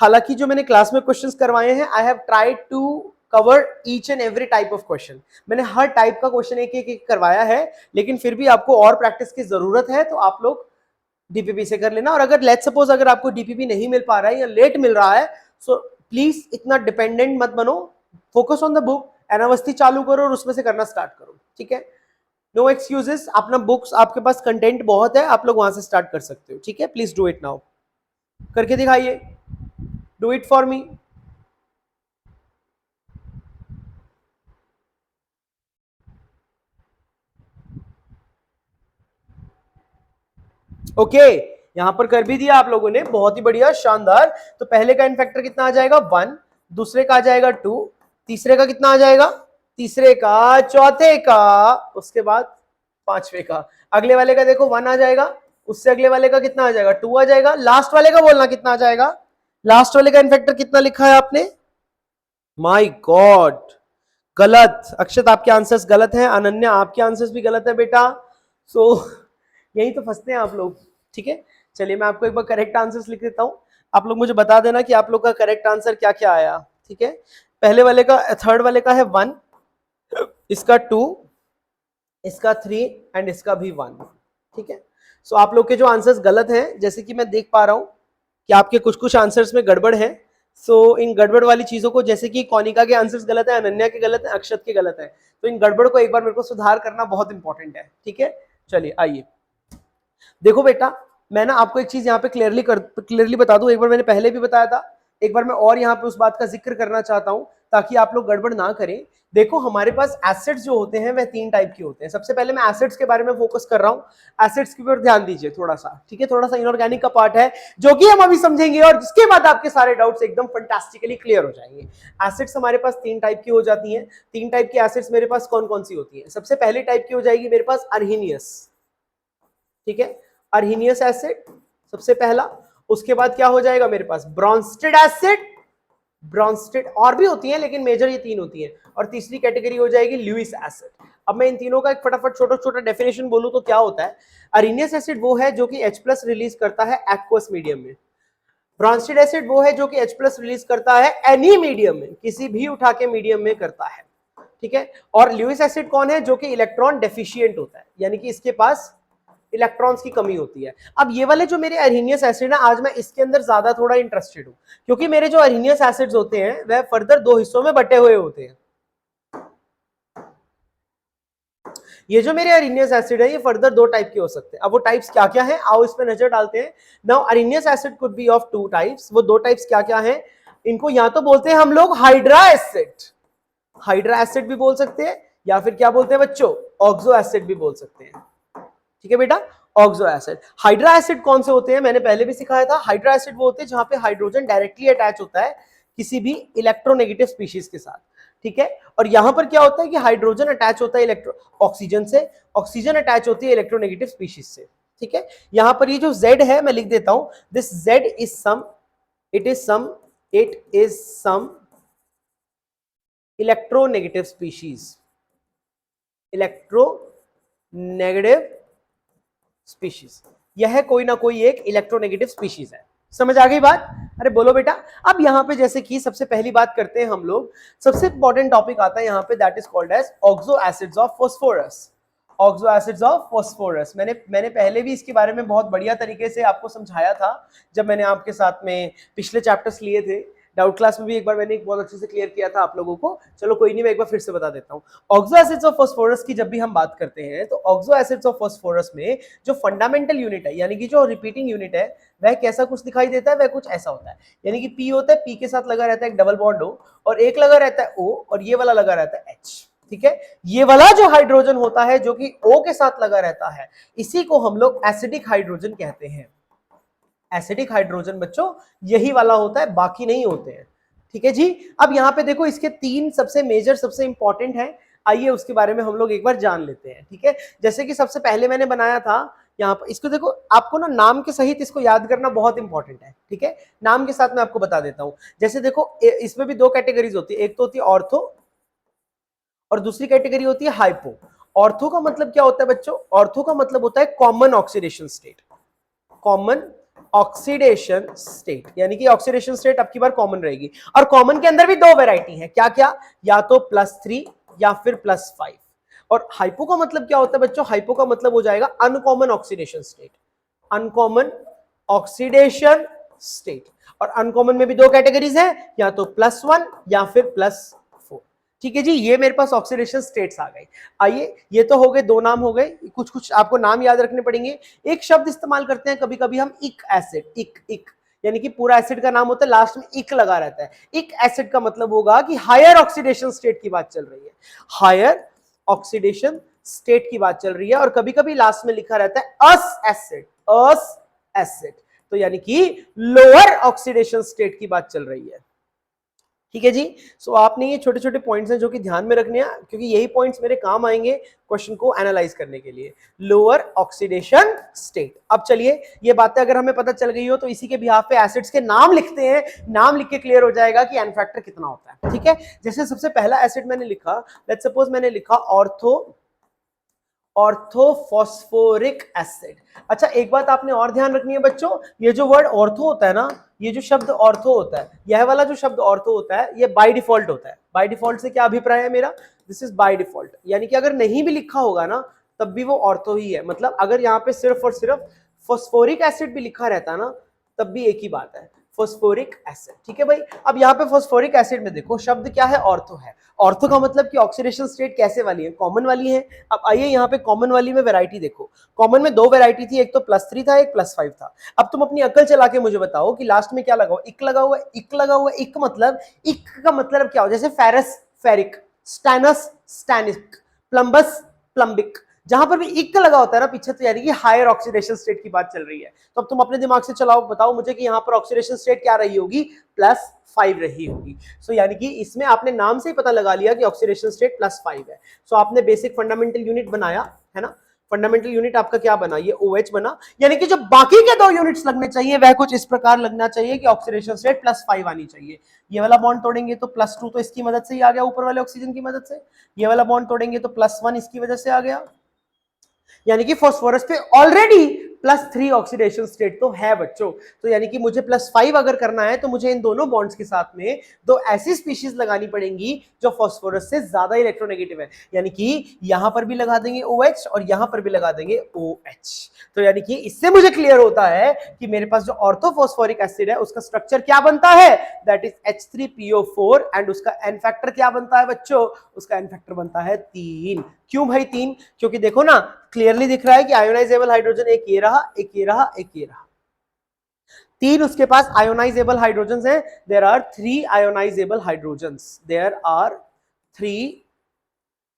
हालांकि जो मैंने क्लास में क्वेश्चंस करवाए हैं, I have tried to cover each and every type of question. मैंने हर टाइप का क्वेश्चन एक करवाया है, लेकिन फिर भी आपको और प्रैक्टिस की जरूरत है, तो आप लोग डीपीपी से कर लेना। और अगर लेट्स सपोज अगर आपको डीपीपी नहीं मिल पा रहा है या लेट मिल रहा है, सो प्लीज इतना डिपेंडेंट मत बनो, फोकस ऑन द बुक, एनावस्थी चालू करो और उसमें से करना स्टार्ट करो, ठीक है। नो एक्सक्यूजेस, अपना बुक्स आपके पास कंटेंट बहुत है, आप लोग वहां से स्टार्ट कर सकते हो, ठीक है। प्लीज डू इट नाउ, करके दिखाइए, do it for me. Okay, यहां पर कर भी दिया आप लोगों ने, बहुत ही बढ़िया, शानदार। तो पहले का इनफैक्टर कितना आ जाएगा 1, दूसरे का आ जाएगा 2, तीसरे का कितना आ जाएगा, तीसरे का, चौथे का, उसके बाद पांचवे का, अगले वाले का देखो 1 आ जाएगा, उससे अगले वाले का कितना आ जाएगा 2 आ जाएगा, लास्ट वाले का बोलना कितना आ जाएगा, लास्ट वाले का इनफैक्टर कितना लिखा है आपने, माय गॉड, गलत। अक्षत आपके आंसर्स गलत हैं, अनन्या आपके आंसर्स भी गलत है बेटा। सो यही तो फंसते हैं आप लोग, ठीक है। चलिए मैं आपको एक बार करेक्ट आंसर्स लिख देता हूं, आप लोग मुझे बता देना कि आप लोग का करेक्ट आंसर क्या क्या आया, ठीक है। पहले वाले का, थर्ड वाले का है 1, इसका 2, इसका 3 एंड इसका भी 1, ठीक है। सो आप लोग के जो आंसर्स गलत हैं, जैसे कि मैं देख पा रहा हूं कि आपके कुछ कुछ आंसर्स में गड़बड़ है। सो इन गड़बड़ वाली चीजों को, जैसे कि कौनिका के आंसर्स गलत है, अनन्या के गलत है, अक्षत के गलत है, तो इन गड़बड़ को एक बार मेरे को सुधार करना बहुत इंपॉर्टेंट है, ठीक है। चलिए आइए, देखो बेटा, मैं ना आपको एक चीज यहाँ पे क्लियरली बता दूं, एक बार मैंने पहले भी बताया था, एक बार मैं और यहाँ पे उस बात का जिक्र करना चाहता हूं ताकि आप लोग गड़बड़ ना करें। देखो हमारे पास एसेट्स जो होते हैं वह 3 टाइप के होते हैं। सबसे पहले मैं एसेट्स के बारे में फोकस कर रहा हूं, एसेट्स के ऊपर ध्यान दीजिए थोड़ा सा, ठीक है। थोड़ा सा इनऑर्गेनिक का पार्ट है जो कि हम अभी समझेंगे और जिसके बाद आपके सारे डाउट्स एकदम फंटास्टिकली क्लियर हो जाएंगे। एसेट्स हमारे पास 3 टाइप की हो जाती हैं। 3 टाइप की एसेट्स मेरे पास कौन कौन सी होती है? सबसे पहले टाइप की हो जाएगी मेरे पास अर्हिनियस, ठीक है, अर्हिनियस एसिड सबसे पहला। उसके बाद क्या हो जाएगा मेरे पास? ब्रॉन्स्टेड एसिड, ब्रॉन्स्टेड और भी होती हैं लेकिन मेजर ये 3 होती हैं। और तीसरी कैटेगरी हो जाएगी लुईस एसिड। अब मैं इन तीनों का एक फटाफट छोटा छोटा डेफिनेशन बोलूं तो क्या होता है? अर्हिनियस एसिड वो है जो कि H+ रिलीज करता है एक्वस मीडियम में। ब्रॉन्स्टेड एसिड वो है जो कि H+ रिलीज करता है एनी मीडियम में, किसी भी उठा के मीडियम में करता है, ठीक है। और लुईस एसिड कौन है? जो कि इलेक्ट्रॉन डेफिशिएंट होता है, यानी कि इसके पास इलेक्ट्रॉन्स की कमी होती है। अब ये वाले जो मेरे अर्हिनियस एसिड है, आज मैं इसके अंदर ज्यादा थोड़ा इंटरेस्टेड हूं, क्योंकि मेरे जो अर्हिनियस एसिड्स होते हैं वह फर्दर 2 हिस्सों में बटे हुए होते हैं। ये जो मेरे अर्हिनियस एसिड है ये फर्दर 2 टाइप के हो सकते हैं। अब वो टाइप्स क्या क्या है आओ इस पे नजर डालते हैं। Now Arrhenius acid could be of 2 types. वो 2 टाइप्स क्या क्या है? इनको या तो बोलते हैं हम लोग हाइड्रा एसिड, हाइड्रा एसिड भी बोल सकते हैं, या फिर क्या बोलते हैं बच्चों? ऑक्सो एसिड भी बोल सकते हैं, ठीक है बेटा, ऑक्सो एसिड। हाइड्रा एसिड कौन से होते हैं? मैंने पहले भी सिखाया था। हाइड्रा एसिड वो होते हैं जहां पे हाइड्रोजन डायरेक्टली अटैच होता है किसी भी इलेक्ट्रोनेगेटिव स्पीशीज के साथ, ठीक है। और यहां पर क्या होता है कि हाइड्रोजन अटैच होता है ऑक्सीजन से, ऑक्सीजन अटैच होती है इलेक्ट्रोनेगेटिव स्पीशीज से, ठीक है। यहां पर ये जो Z है मैं लिख देता हूं, this Z is some, it is some electronegative species, electronegative species, यह कोई ना कोई एक इलेक्ट्रोनेगेटिव स्पीशीज है। समझ आ गई बात? अरे बोलो बेटा। अब यहां पे जैसे कि सबसे पहली बात करते हैं हम लोग, सबसे इंपॉर्टेंट टॉपिक आता है यहां पे, that is called as oxo acids of phosphorus. Oxo acids of phosphorus, मैंने पहले भी इसके बारे में बहुत बढ़िया तरीके से आपको समझाया था जब मैंने आपके साथ में पिछले चैप्टर्स लिए थे। डाउट क्लास में भी एक बार मैंने बहुत अच्छे से क्लियर किया था आप लोगों को। चलो कोई नहीं, मैं एक बार फिर से बता देता हूं। ऑक्सो एसिड्स ऑफ फास्फोरस की जब भी हम बात करते हैं तो ऑक्सो एसिड्स ऑफ फास्फोरस में जो फंडामेंटल यूनिट है, यानी कि जो रिपीटिंग यूनिट है, वह कैसा कुछ दिखाई देता है? वह कुछ ऐसा होता है, यानी कि P होता है, P के साथ लगा रहता है एक डबल बॉन्ड O, और एक लगा रहता है O, और ये वाला लगा रहता है H, ठीक है। ये वाला जो हाइड्रोजन होता है जो कि O के साथ लगा रहता है, इसी को हम लोग एसिडिक हाइड्रोजन कहते हैं। एसिडिक हाइड्रोजन बच्चों यही वाला होता है, बाकी नहीं होते हैं, ठीक है जी। अब यहाँ पे देखो इसके 3 सबसे मेजर, सबसे इंपॉर्टेंट है, आइए उसके बारे में हम लोग एक बार जान लेते हैं, ठीक है। जैसे कि सबसे पहले मैंने बनाया था यहाँ पर, इसको देखो, आपको ना नाम के सहित इसको याद करना बहुत इंपॉर्टेंट है, ठीक है। नाम के साथ मैं आपको बता देता हूं। जैसे देखो इसमें भी 2 कैटेगरीज होती है, एक तो होती है ऑर्थो और दूसरी कैटेगरी होती है हाइपो। ऑर्थो का मतलब क्या होता है बच्चों? ऑर्थो का मतलब होता है common oxidation state, common oxidation state, यानी कि ऑक्सीडेशन स्टेट आपकी बार कॉमन रहेगी। और कॉमन के अंदर भी 2 वैरायटी है, क्या क्या? या तो +3 या फिर +5। और हाइपो का मतलब क्या होता है बच्चों? हाइपो का मतलब हो जाएगा uncommon oxidation state, uncommon oxidation state. और अनकॉमन में भी दो कैटेगरीज है, या तो +1 या फिर +4। ठीक है जी, ये मेरे पास ऑक्सीडेशन स्टेट्स आ गए। आइए, ये तो हो गए, दो नाम हो गए, कुछ कुछ आपको नाम याद रखने पड़ेंगे। एक शब्द इस्तेमाल करते हैं कभी कभी हम, इक एसिड। इक यानी कि पूरा एसिड का नाम होता है, लास्ट में इक लगा रहता है। इक एसिड का मतलब होगा कि हायर ऑक्सीडेशन स्टेट की बात चल रही है, हायर ऑक्सीडेशन स्टेट की बात चल रही है। और कभी कभी लास्ट में लिखा रहता है अस एसिड, अस एसिड, तो यानी कि लोअर ऑक्सीडेशन स्टेट की बात चल रही है। ठीक है जी। सो आपने ये छोटे छोटे पॉइंट्स हैं जो कि ध्यान में रखने हैं, क्योंकि यही पॉइंट्स मेरे काम आएंगे क्वेश्चन को एनालाइज करने के लिए। Lower oxidation state. अब चलिए, ये बातें अगर हमें पता चल गई हो तो इसी के बिहाफ पे एसिड्स के नाम लिखते हैं। नाम लिख के क्लियर हो जाएगा कि एन फैक्टर कितना होता है। ठीक है, जैसे सबसे पहला एसिड मैंने लिखा, लेट्स सपोज मैंने लिखा ऑर्थोफॉस्फोरिक एसिड। अच्छा, एक बात आपने और ध्यान रखनी है बच्चों, ये जो वर्ड ऑर्थो होता है ना, ये जो शब्द ऑर्थो होता है, यह वाला जो शब्द ऑर्थो होता है, ये बाय डिफॉल्ट होता है। बाय डिफॉल्ट से क्या अभिप्राय है मेरा, दिस इज बाय डिफॉल्ट, यानी कि अगर नहीं भी लिखा होगा ना तब भी वो ऑर्थो ही है। मतलब अगर यहाँ पे सिर्फ और सिर्फ फॉस्फोरिक एसिड भी लिखा रहता है ना तब भी एक ही बात है, फॉस्फोरिक एसिड। ठीक है भाई। अब यहाँ पे फॉस्फोरिक एसिड में देखो शब्द क्या है, ऑर्थो है। ऑर्थो का मतलब कि ऑक्सीडेशन स्टेट कैसे वाली है, कॉमन वाली है। अब आइए यहाँ पे कॉमन वाली में वैरायटी देखो। कॉमन में दो वैरायटी थी, एक तो +3 था, एक +5 था। अब तुम अपनी अकल चला के मुझे बताओ कि लास्ट में क्या लगा हुआ, इक लगा हुआ, इक लगा हुआ। इक मतलब, इक का मतलब क्या हो, जैसे फेरस फेरिक, स्टैनस स्टैनिक, प्लम्बस प्लम्बिक, जहां पर भी इक लगा होता है ना पीछे, तो यानी कि हायर ऑक्सीडेशन स्टेट की बात चल रही है। तो अब तुम अपने दिमाग से चलाओ, बताओ मुझे कि यहाँ पर ऑक्सीडेशन स्टेट क्या रही होगी, +5 रही होगी। सो यानी कि इसमें आपने नाम से ही पता लगा लिया कि ऑक्सीडेशन स्टेट +5 है। सो आपने बेसिक फंडामेंटल यूनिट बनाया है ना, फंडामेंटल यूनिट आपका क्या बना, ये OH बना। यानी कि जो बाकी के दो यूनिट्स लगने चाहिए वह कुछ इस प्रकार लगना चाहिए कि ऑक्सीडेशन स्टेट +5 आनी चाहिए। ये वाला बॉन्ड तोड़ेंगे तो +2 तो इसकी मदद से ही आ गया, ऊपर वाले ऑक्सीजन की मदद से। ये वाला बॉन्ड तोड़ेंगे तो +1 इसकी वजह से आ गया। यानी कि फास्फोरस पे ऑलरेडी +3 ऑक्सीडेशन स्टेट तो है बच्चों। तो यानी कि मुझे +5 अगर करना है तो मुझे इन दोनों बॉन्ड्स के साथ में दो ऐसी स्पीशीज लगानी पड़ेंगी जो फास्फोरस से ज्यादा इलेक्ट्रोनेगेटिव है। यानी कि यहां पर भी लगा देंगे OH और यहां पर भी लगा देंगे OH। तो यानी कि इससे मुझे क्लियर होता है कि मेरे पास जो ऑर्थोफॉस्फोरिक एसिड है उसका स्ट्रक्चर क्या बनता है, दैट इज H3PO4। एंड उसका एन फैक्टर क्या बनता है बच्चों, उसका एन फैक्टर बनता है 3। क्यों भाई 3, क्योंकि देखो ना क्लियरली दिख रहा है कि आयोनाइजेबल हाइड्रोजन एक ये रहा, एक ये रहा, एक ये रहा। 3 उसके पास आयोनाइजेबल हाइड्रोजन हैं। There are 3 ionizable hydrogens, there are 3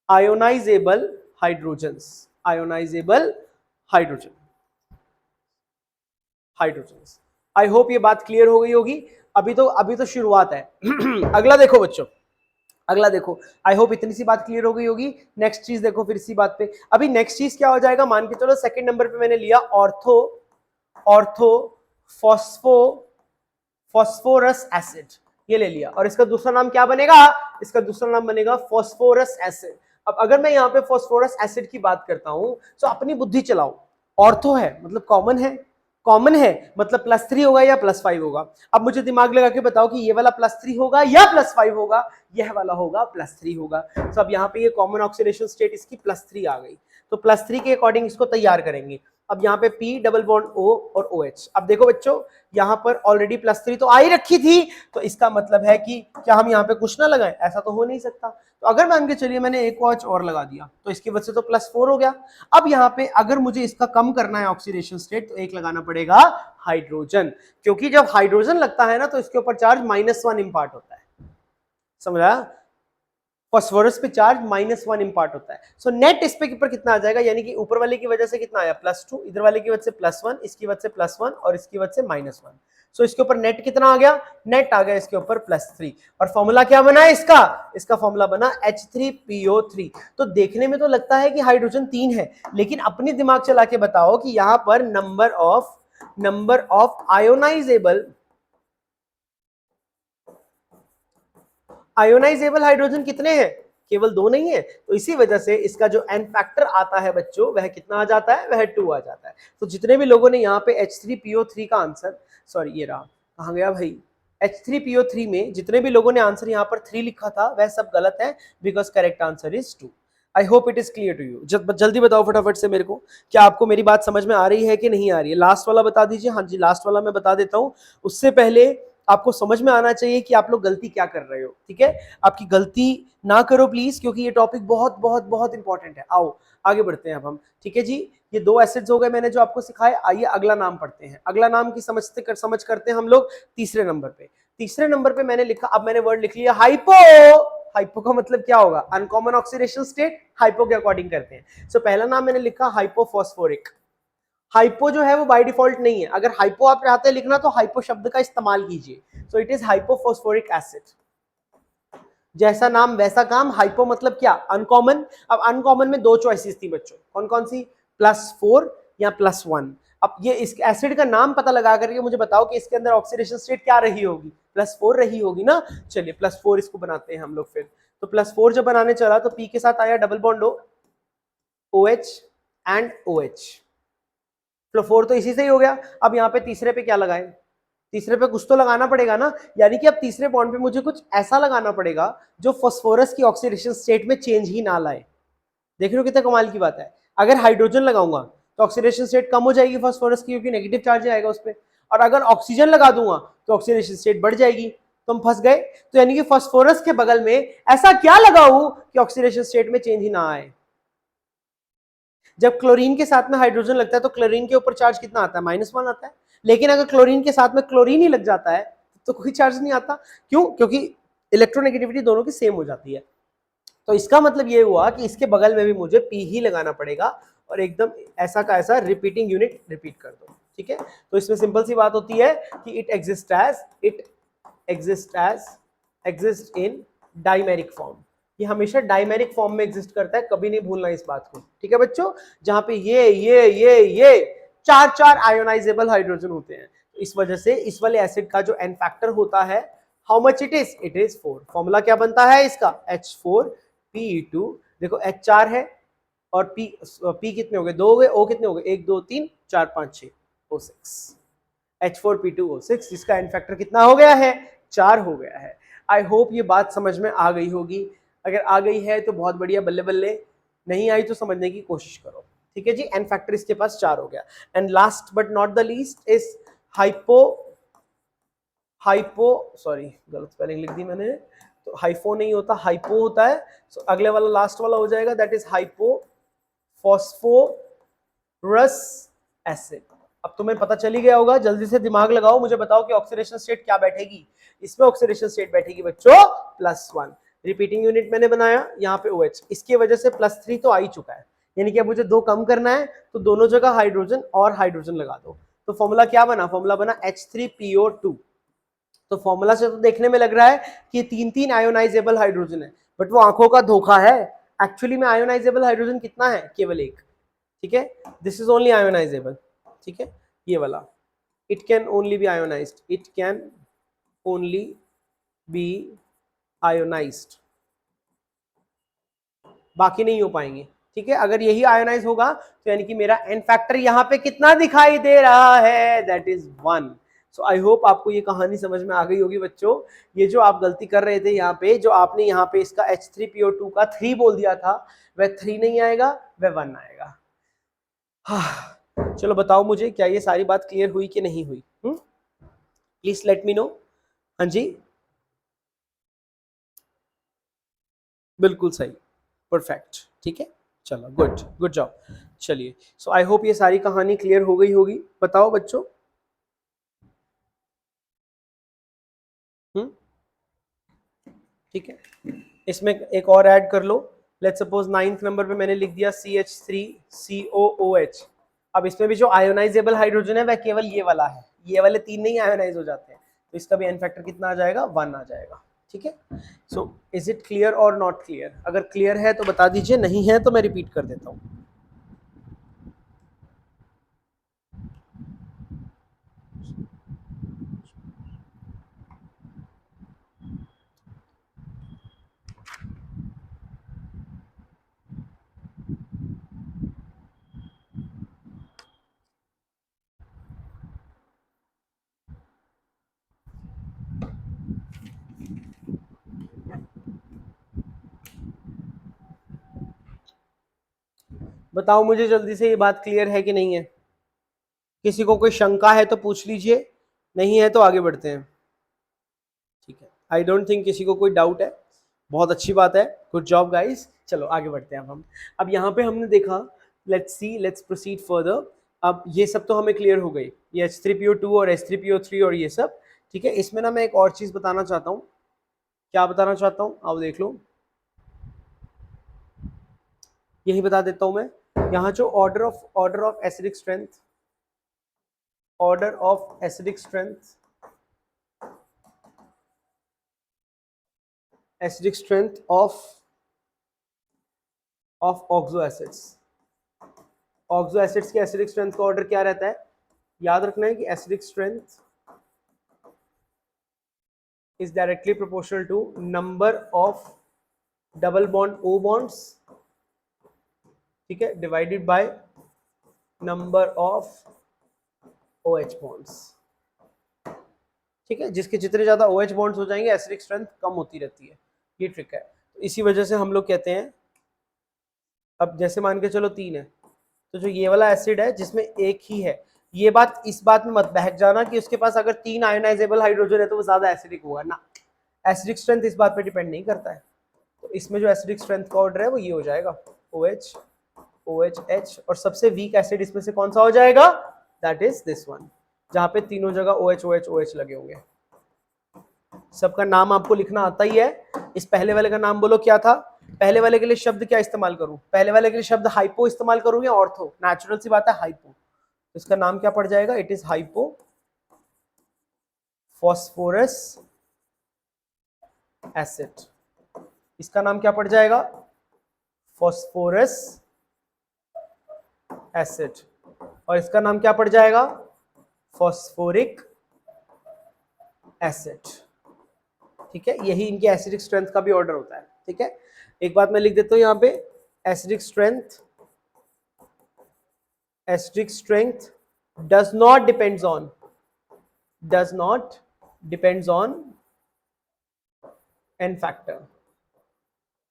ionizable hydrogens, ionizable hydrogen, hydrogens. I hope ये बात क्लियर हो गई होगी। अभी तो शुरुआत है। अगला देखो बच्चों, अगला देखो, आई होप इतनी सी बात क्लियर हो गई होगी। नेक्स्ट चीज देखो फिर इसी बात पे। अभी नेक्स्ट चीज क्या हो जाएगा, मान के चलो सेकंड नंबर पे मैंने लिया ऑर्थो फॉस्फोरस एसिड, ये ले लिया। और इसका दूसरा नाम क्या बनेगा, इसका दूसरा नाम बनेगा फॉस्फोरस एसिड। अब अगर मैं यहाँ पे फॉस्फोरस एसिड की बात करता हूं तो अपनी बुद्धि चलाओ, ऑर्थो है मतलब कॉमन है, कॉमन है मतलब +3 होगा या +5 होगा। अब मुझे दिमाग लगा के बताओ कि ये वाला +3 होगा या +5 होगा, यह वाला होगा +3 होगा। तो अब यहाँ पे ये कॉमन ऑक्सीडेशन स्टेट इसकी +3 आ गई, तो +3 के अकॉर्डिंग इसको तैयार करेंगे। अब यहाँ पे P डबल बॉन्ड O और OH। अब देखो बच्चों, यहाँ पर ऑलरेडी +3 तो आ ही रखी थी, तो इसका मतलब है कि क्या हम यहाँ पे कुछ ना लगाएं, ऐसा तो हो नहीं सकता। तो अगर मान के चलिए मैंने एक OH और लगा दिया तो इसकी वजह से तो +4 हो गया। अब यहाँ पे अगर मुझे इसका कम करना है ऑक्सीडेशन स्टेट तो एक लगाना पड़ेगा हाइड्रोजन, क्योंकि जब हाइड्रोजन लगता है ना तो इसके ऊपर चार्ज -1 इंपार्ट होता है, समझा। फास्फोरस पे चार्ज -1 इंपार्ट होता है। सो नेट इस पे ऊपर कितना आ जाएगा, यानी कि ऊपर वाले की वजह से कितना आया +2, इधर वाले की वजह से +1, इसकी वजह से +1 और इसकी वजह से -1। सो इसके ऊपर नेट कितना आ गया, नेट आ गया इसके ऊपर +3। और फॉर्मूला क्या बना है इसका, इसका फॉर्मूला बना H3PO3। तो देखने में तो लगता है कि हाइड्रोजन 3 है, लेकिन अपनी दिमाग चला के बताओ कि यहां पर नंबर ऑफ आयोनाइजेबल हाइड्रोजन कितने हैं, केवल 2 नहीं है। तो इसी वजह से इसका जो एन फैक्टर आता है बच्चों वह कितना आ जाता है, वह 2 आ जाता है। तो जितने भी लोगों ने यहाँ पे H3PO3 का आंसर, सॉरी ये रहा, कहाँ गया भाई, H3PO3 में जितने भी लोगों ने आंसर यहाँ पर 3 लिखा था वह सब गलत है, because correct answer is 2। I hope it is clear to you. जल्दी बताओ फटाफट से मेरे को, क्या आपको मेरी बात समझ में आ रही है कि नहीं आ रही है? लास्ट वाला बता दीजिए। हाँ जी, लास्ट वाला मैं बता देता हूँ। उससे पहले आपको समझ में आना चाहिए कि आप लोग गलती क्या कर रहे हो, ठीक है? आपकी गलती ना करो प्लीज, क्योंकि ये टॉपिक बहुत बहुत बहुत इंपॉर्टेंट है। आओ आगे बढ़ते हैं अब हम, ठीक है जी। ये 2 एसिड्स हो गए मैंने जो आपको सिखाए। आइए अगला नाम पढ़ते हैं। अगला नाम की समझ करते हैं हम लोग तीसरे नंबर पे। तीसरे नंबर पे मैंने लिखा, अब मैंने वर्ड लिख लिया हाइपो। हाइपो का मतलब क्या होगा? अनकॉमन ऑक्सीडेशन स्टेट, हाइपो के अकॉर्डिंग करते हैं। सो पहला नाम मैंने लिखा हाइपोफॉस्फोरिक। हाइपो जो है वो बाय डिफॉल्ट नहीं है। अगर हाइपो आप चाहते हैं लिखना तो हाइपो शब्द का इस्तेमाल कीजिए। सो इट इज हाइपोफॉस्फोरिक एसिड। जैसा नाम वैसा काम। हाइपो मतलब क्या? अनकॉमन। अब अनकॉमन में 2 चॉइसेस थी बच्चों, कौन कौन सी? +4 या +1। अब ये इस एसिड का नाम पता लगा करके मुझे बताओ कि इसके अंदर ऑक्सीडेशन स्टेट क्या रही होगी? +4 रही होगी ना। चलिए +4 इसको बनाते हैं हम लोग फिर। तो +4 जब बनाने चला तो पी के साथ आया double bond OH and OH। +4 तो इसी से ही हो गया। अब यहाँ पे तीसरे पे क्या लगाए? तीसरे पे कुछ तो लगाना पड़ेगा ना, यानी कि अब तीसरे बॉन्ड पे मुझे कुछ ऐसा लगाना पड़ेगा जो फास्फोरस की ऑक्सीडेशन स्टेट में चेंज ही ना लाए। देख रहे हो कितना कमाल की बात है? अगर हाइड्रोजन लगाऊंगा तो ऑक्सीडेशन स्टेट कम हो जाएगी फास्फोरस की, क्योंकि नेगेटिव चार्ज आएगा उस पर। और अगर ऑक्सीजन लगा दूंगा तो ऑक्सीडेशन स्टेट बढ़ जाएगी। तो हम फंस गए। तो यानी कि फास्फोरस के बगल में ऐसा क्या लगाऊं कि ऑक्सीडेशन स्टेट में चेंज ही ना आए? जब क्लोरीन के साथ में हाइड्रोजन लगता है तो क्लोरीन के ऊपर चार्ज कितना आता है? -1 आता है। लेकिन अगर क्लोरीन के साथ में क्लोरीन ही लग जाता है तो कोई चार्ज नहीं आता। क्यों? क्योंकि इलेक्ट्रोनेगेटिविटी दोनों की सेम हो जाती है। तो इसका मतलब ये हुआ कि इसके बगल में भी मुझे पी ही लगाना पड़ेगा, और एकदम ऐसा का ऐसा रिपीटिंग यूनिट रिपीट कर दो, ठीक है? तो इसमें सिंपल सी बात होती है कि it exist in dimeric form. ये हमेशा डाइमेरिक फॉर्म में एग्जिस्ट करता है, कभी नहीं भूलना इस बात को, ठीक है बच्चों? जहां पे ये 4 आयोनाइजेबल हाइड्रोजन होते हैं। तो इस वजह से इस वाले एसिड का जो एन फैक्टर होता है, how much it is 4। Formula क्या बनता है इसका? H4Pe2। देखो H 4 है और P कितने हो गए? 2 हो गए। O कितने हो गए? 1 2 3 4 5 6 O6। H4P2O6 जिसका एन फैक्टर कितना हो गया है? 4 हो गया है। आई होप ये बात समझ में आ गई होगी। अगर आ गई है तो बहुत बढ़िया, बल्ले बल्ले। नहीं आई तो समझने की कोशिश करो, ठीक है जी। एन फैक्टर इसके पास 4 हो गया। And last but not the least is hypo hypo sorry, गलत स्पेलिंग लिख दी मैंने। तो हाइपो नहीं होता, हाइपो होता है। सो अगले वाला लास्ट वाला हो जाएगा, that is hypo phosphorous acid. अब तुम्हें पता चली गया होगा। जल्दी से दिमाग लगाओ, मुझे बताओ कि ऑक्सीडेशन स्टेट क्या बैठेगी? इसमें ऑक्सीडेशन स्टेट बैठेगी बच्चों +1। रिपीटिंग यूनिट मैंने बनाया, यहाँ पे OH। इसकी वजह से +3 तो आ ही चुका है, यानी कि अब मुझे 2 कम करना है, तो दोनों जगह हाइड्रोजन और हाइड्रोजन लगा दो। तो फॉर्मूला क्या बना? फॉर्मूला बना H3PO2। तो फॉर्मूला से तो देखने में लग रहा है कि 3 आयोनाइजेबल हाइड्रोजन है, बट वो आंखों का धोखा है। एक्चुअली में आयोनाइजेबल हाइड्रोजन कितना है? केवल 1, ठीक है? दिस इज ओनली आयोनाइजेबल, ठीक है? ये वाला it can only be ionized, it can only be ionized, बाकी नहीं हो पाएंगे, ठीक है? अगर यही आयोनाइज होगा तो यानी कि मेरा एन फैक्टर यहाँ पे कितना दिखाई दे रहा है? That is 1। So I hope आपको ये कहानी समझ में आ गई होगी बच्चों। ये जो आप गलती कर रहे थे यहाँ पे, जो आपने यहाँ पे इसका H3PO2 का 3 बोल दिया था, वह 3 नहीं आएगा, वह 1 आएगा। हाँ, चलो बताओ मुझे, क्या ये सारी बात क्लियर हुई कि नहीं हुई? Please let me know. हाँ जी, बिल्कुल सही, परफेक्ट, ठीक है। चलो गुड, गुड जॉब। चलिए, सो आई होप ये सारी कहानी क्लियर हो गई होगी। बताओ बच्चों। हम्म, ठीक है। इसमें एक और ऐड कर लो। लेट्स सपोज 9th नंबर पे मैंने लिख दिया CH3COOH। अब इसमें भी जो आयोनाइजेबल हाइड्रोजन है वह केवल ये वाला है, ये वाले 3 नहीं आयोनाइज हो जाते हैं। तो इसका भी एन फैक्टर कितना आ जाएगा? 1 आ जाएगा, ठीक है। सो इज इट क्लियर और नॉट क्लियर? अगर क्लियर है तो बता दीजिए, नहीं है तो मैं रिपीट कर देता हूँ। बताओ मुझे जल्दी से, ये बात क्लियर है कि नहीं है? किसी को कोई शंका है तो पूछ लीजिए, नहीं है तो आगे बढ़ते हैं। ठीक है, आई डोंट थिंक किसी को कोई डाउट है। बहुत अच्छी बात है, गुड जॉब गाइस। चलो आगे बढ़ते हैं अब यहाँ पे हमने देखा, let's see, let's proceed further. अब ये सब तो हमें क्लियर हो गई, ये H3PO2 और H3PO3 और ये सब। ठीक है, इसमें ना मैं एक और चीज बताना चाहता हूँ। क्या बताना चाहता हूँ, आओ देख लो। यही बता देता हूँ मैं। यहाँ जो order of acidic strength, order of acidic strength, acidic strength of oxo acids, oxo acids के एसिडिक स्ट्रेंथ का ऑर्डर क्या रहता है? याद रखना है कि acidic strength is directly proportional to number of double bond o bonds, ठीक है, divided by number of OH bonds. ठीक है, जिसके जितने ज्यादा OH बॉन्ड्स हो जाएंगे एसिडिक स्ट्रेंथ कम होती रहती है, ये ट्रिक है। तो इसी वजह से हम लोग कहते हैं, अब जैसे मान के चलो 3 है, तो जो ये वाला एसिड है जिसमें एक ही है, ये बात इस बात में मत बहक जाना कि उसके पास अगर 3 आयोनाइजेबल हाइड्रोजन है तो वो ज्यादा एसिडिक होगा ना। एसिडिक स्ट्रेंथ इस बात पे डिपेंड नहीं करता है। तो इसमें जो एसिडिक स्ट्रेंथ का ऑर्डर है वो ये हो जाएगा, OH OH, और सबसे वीक एसिड इसमें से कौन सा हो जाएगा? दैट इज दिस वन, जहां पे तीनों जगह OH OH OH लगे होंगे। सबका नाम आपको लिखना आता ही है। इस पहले वाले का नाम बोलो क्या था? पहले वाले के लिए शब्द क्या इस्तेमाल करूं? पहले वाले के लिए शब्द हाइपो इस्तेमाल करूं या ऑर्थो? नेचुरल सी बात है, हाइपो। इसका नाम क्या पड़ जाएगा? It is hypo phosphorous acid. इसका नाम क्या पड़ जाएगा? Phosphorous acid. और इसका नाम क्या पड़ जाएगा? Phosphoric acid. ठीक है, यही इनके एसिडिक स्ट्रेंथ का भी ऑर्डर होता है। ठीक है, एक बात मैं लिख देता हूं यहां पे, acidic strength does not depends on n factor।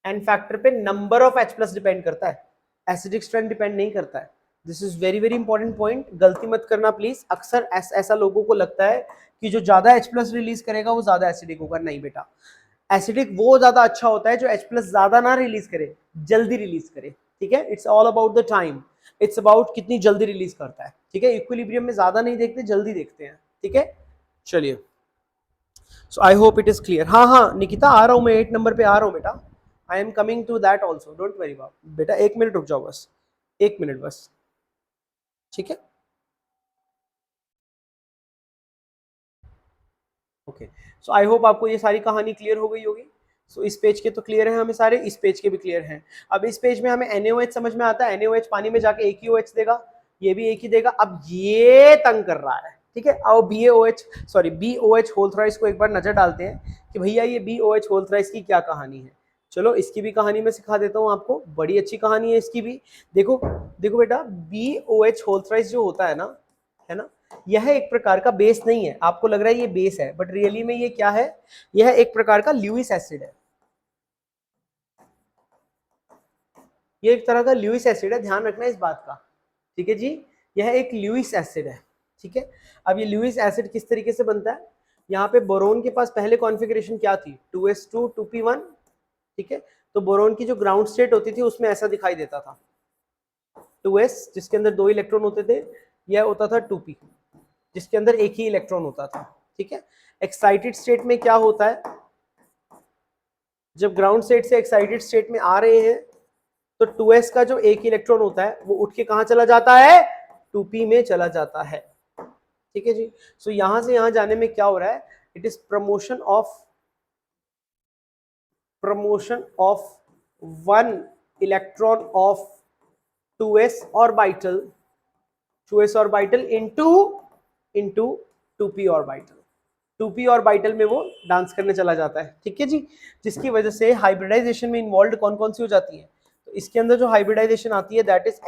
n factor पे number of H plus depend करता है, एसिडिक स्ट्रेंथ डिपेंड नहीं करता है। This is very very important point, गलती मत करना प्लीज। अक्सर ऐसा लोगों को लगता है कि जो ज्यादा H प्लस रिलीज करेगा वो ज्यादा एसिडिक होगा। नहीं बेटा, एसिडिक वो ज्यादा अच्छा होता है जो H प्लस ज्यादा ना रिलीज करे, जल्दी रिलीज करे। ठीक है, it's all about the time, it's about कितनी जल्दी रिलीज करता है। ठीक है, इक्विलिब्रियम में ज्यादा नहीं देखते, जल्दी देखते हैं। ठीक है, चलिए, so I hope it is clear. हाँ हाँ निकिता, आ रहा हूं मैं, 8 नंबर पे आ रहा हूं बेटा। I am coming to that also, don't worry बाप बेटा। 1 मिनट रुक जाओ बस, 1 मिनट बस। ठीक है, ओके। सो आई होप आपको ये सारी कहानी क्लियर हो गई होगी। सो इस पेज के तो क्लियर है हमें सारे, इस पेज के भी क्लियर हैं। अब इस पेज में हमें NaOH समझ में आता है, NaOH पानी में जाके एक ही OH देगा, ये भी एक ही देगा। अब ये तंग कर रहा है, ठीक है। आओ BOH होल थ्राइस को एक बार नजर डालते हैं कि भैया ये BOH होल थ्राइस की क्या कहानी है। चलो इसकी भी कहानी मैं सिखा देता हूँ आपको, बड़ी अच्छी कहानी है इसकी भी। देखो देखो बेटा, BOH होल थ्राइस जो होता है ना, यह एक प्रकार का बेस नहीं है। आपको लग रहा है ये बेस है, बट रियली में ये क्या है? यह एक प्रकार का ल्यूइस एसिड है। ये एक तरह का ल्यूइस एसिड है, ध्यान रखना इस बात का। ठीक है जी, यह एक ल्यूइस एसिड है। ठीक है, अब ये ल्यूइस एसिड किस तरीके से बनता है? यहाँ पे बोरोन के पास पहले कॉन्फ़िगरेशन क्या थी? 2s2 2p1। ठीक है, तो बोरोन की जो ग्राउंड स्टेट होती थी उसमें ऐसा दिखाई देता था, 2s जिसके अंदर 2 इलेक्ट्रॉन होते थे, यह होता था 2p जिसके अंदर एक ही इलेक्ट्रॉन होता था। ठीक है, एक्साइटेड स्टेट में क्या होता है? जब ग्राउंड स्टेट से एक्साइटेड स्टेट में आ रहे हैं तो 2s का जो एक इलेक्ट्रॉन होता है वो उठ के कहां चला जाता है? 2p में चला जाता है। ठीक है जी, सो यहां से यहां जाने में क्या हो रहा है? It is promotion of 1 electron of 2s orbital into 2p orbital. 2p orbital में वो डांस करने चला जाता है। ठीक है जी, जिसकी वजह से हाइब्रिडाइजेशन में इन्वॉल्व कौन कौन सी हो जाती है? तो इसके अंदर जो हाइब्रिडाइजेशन आती है दैट इज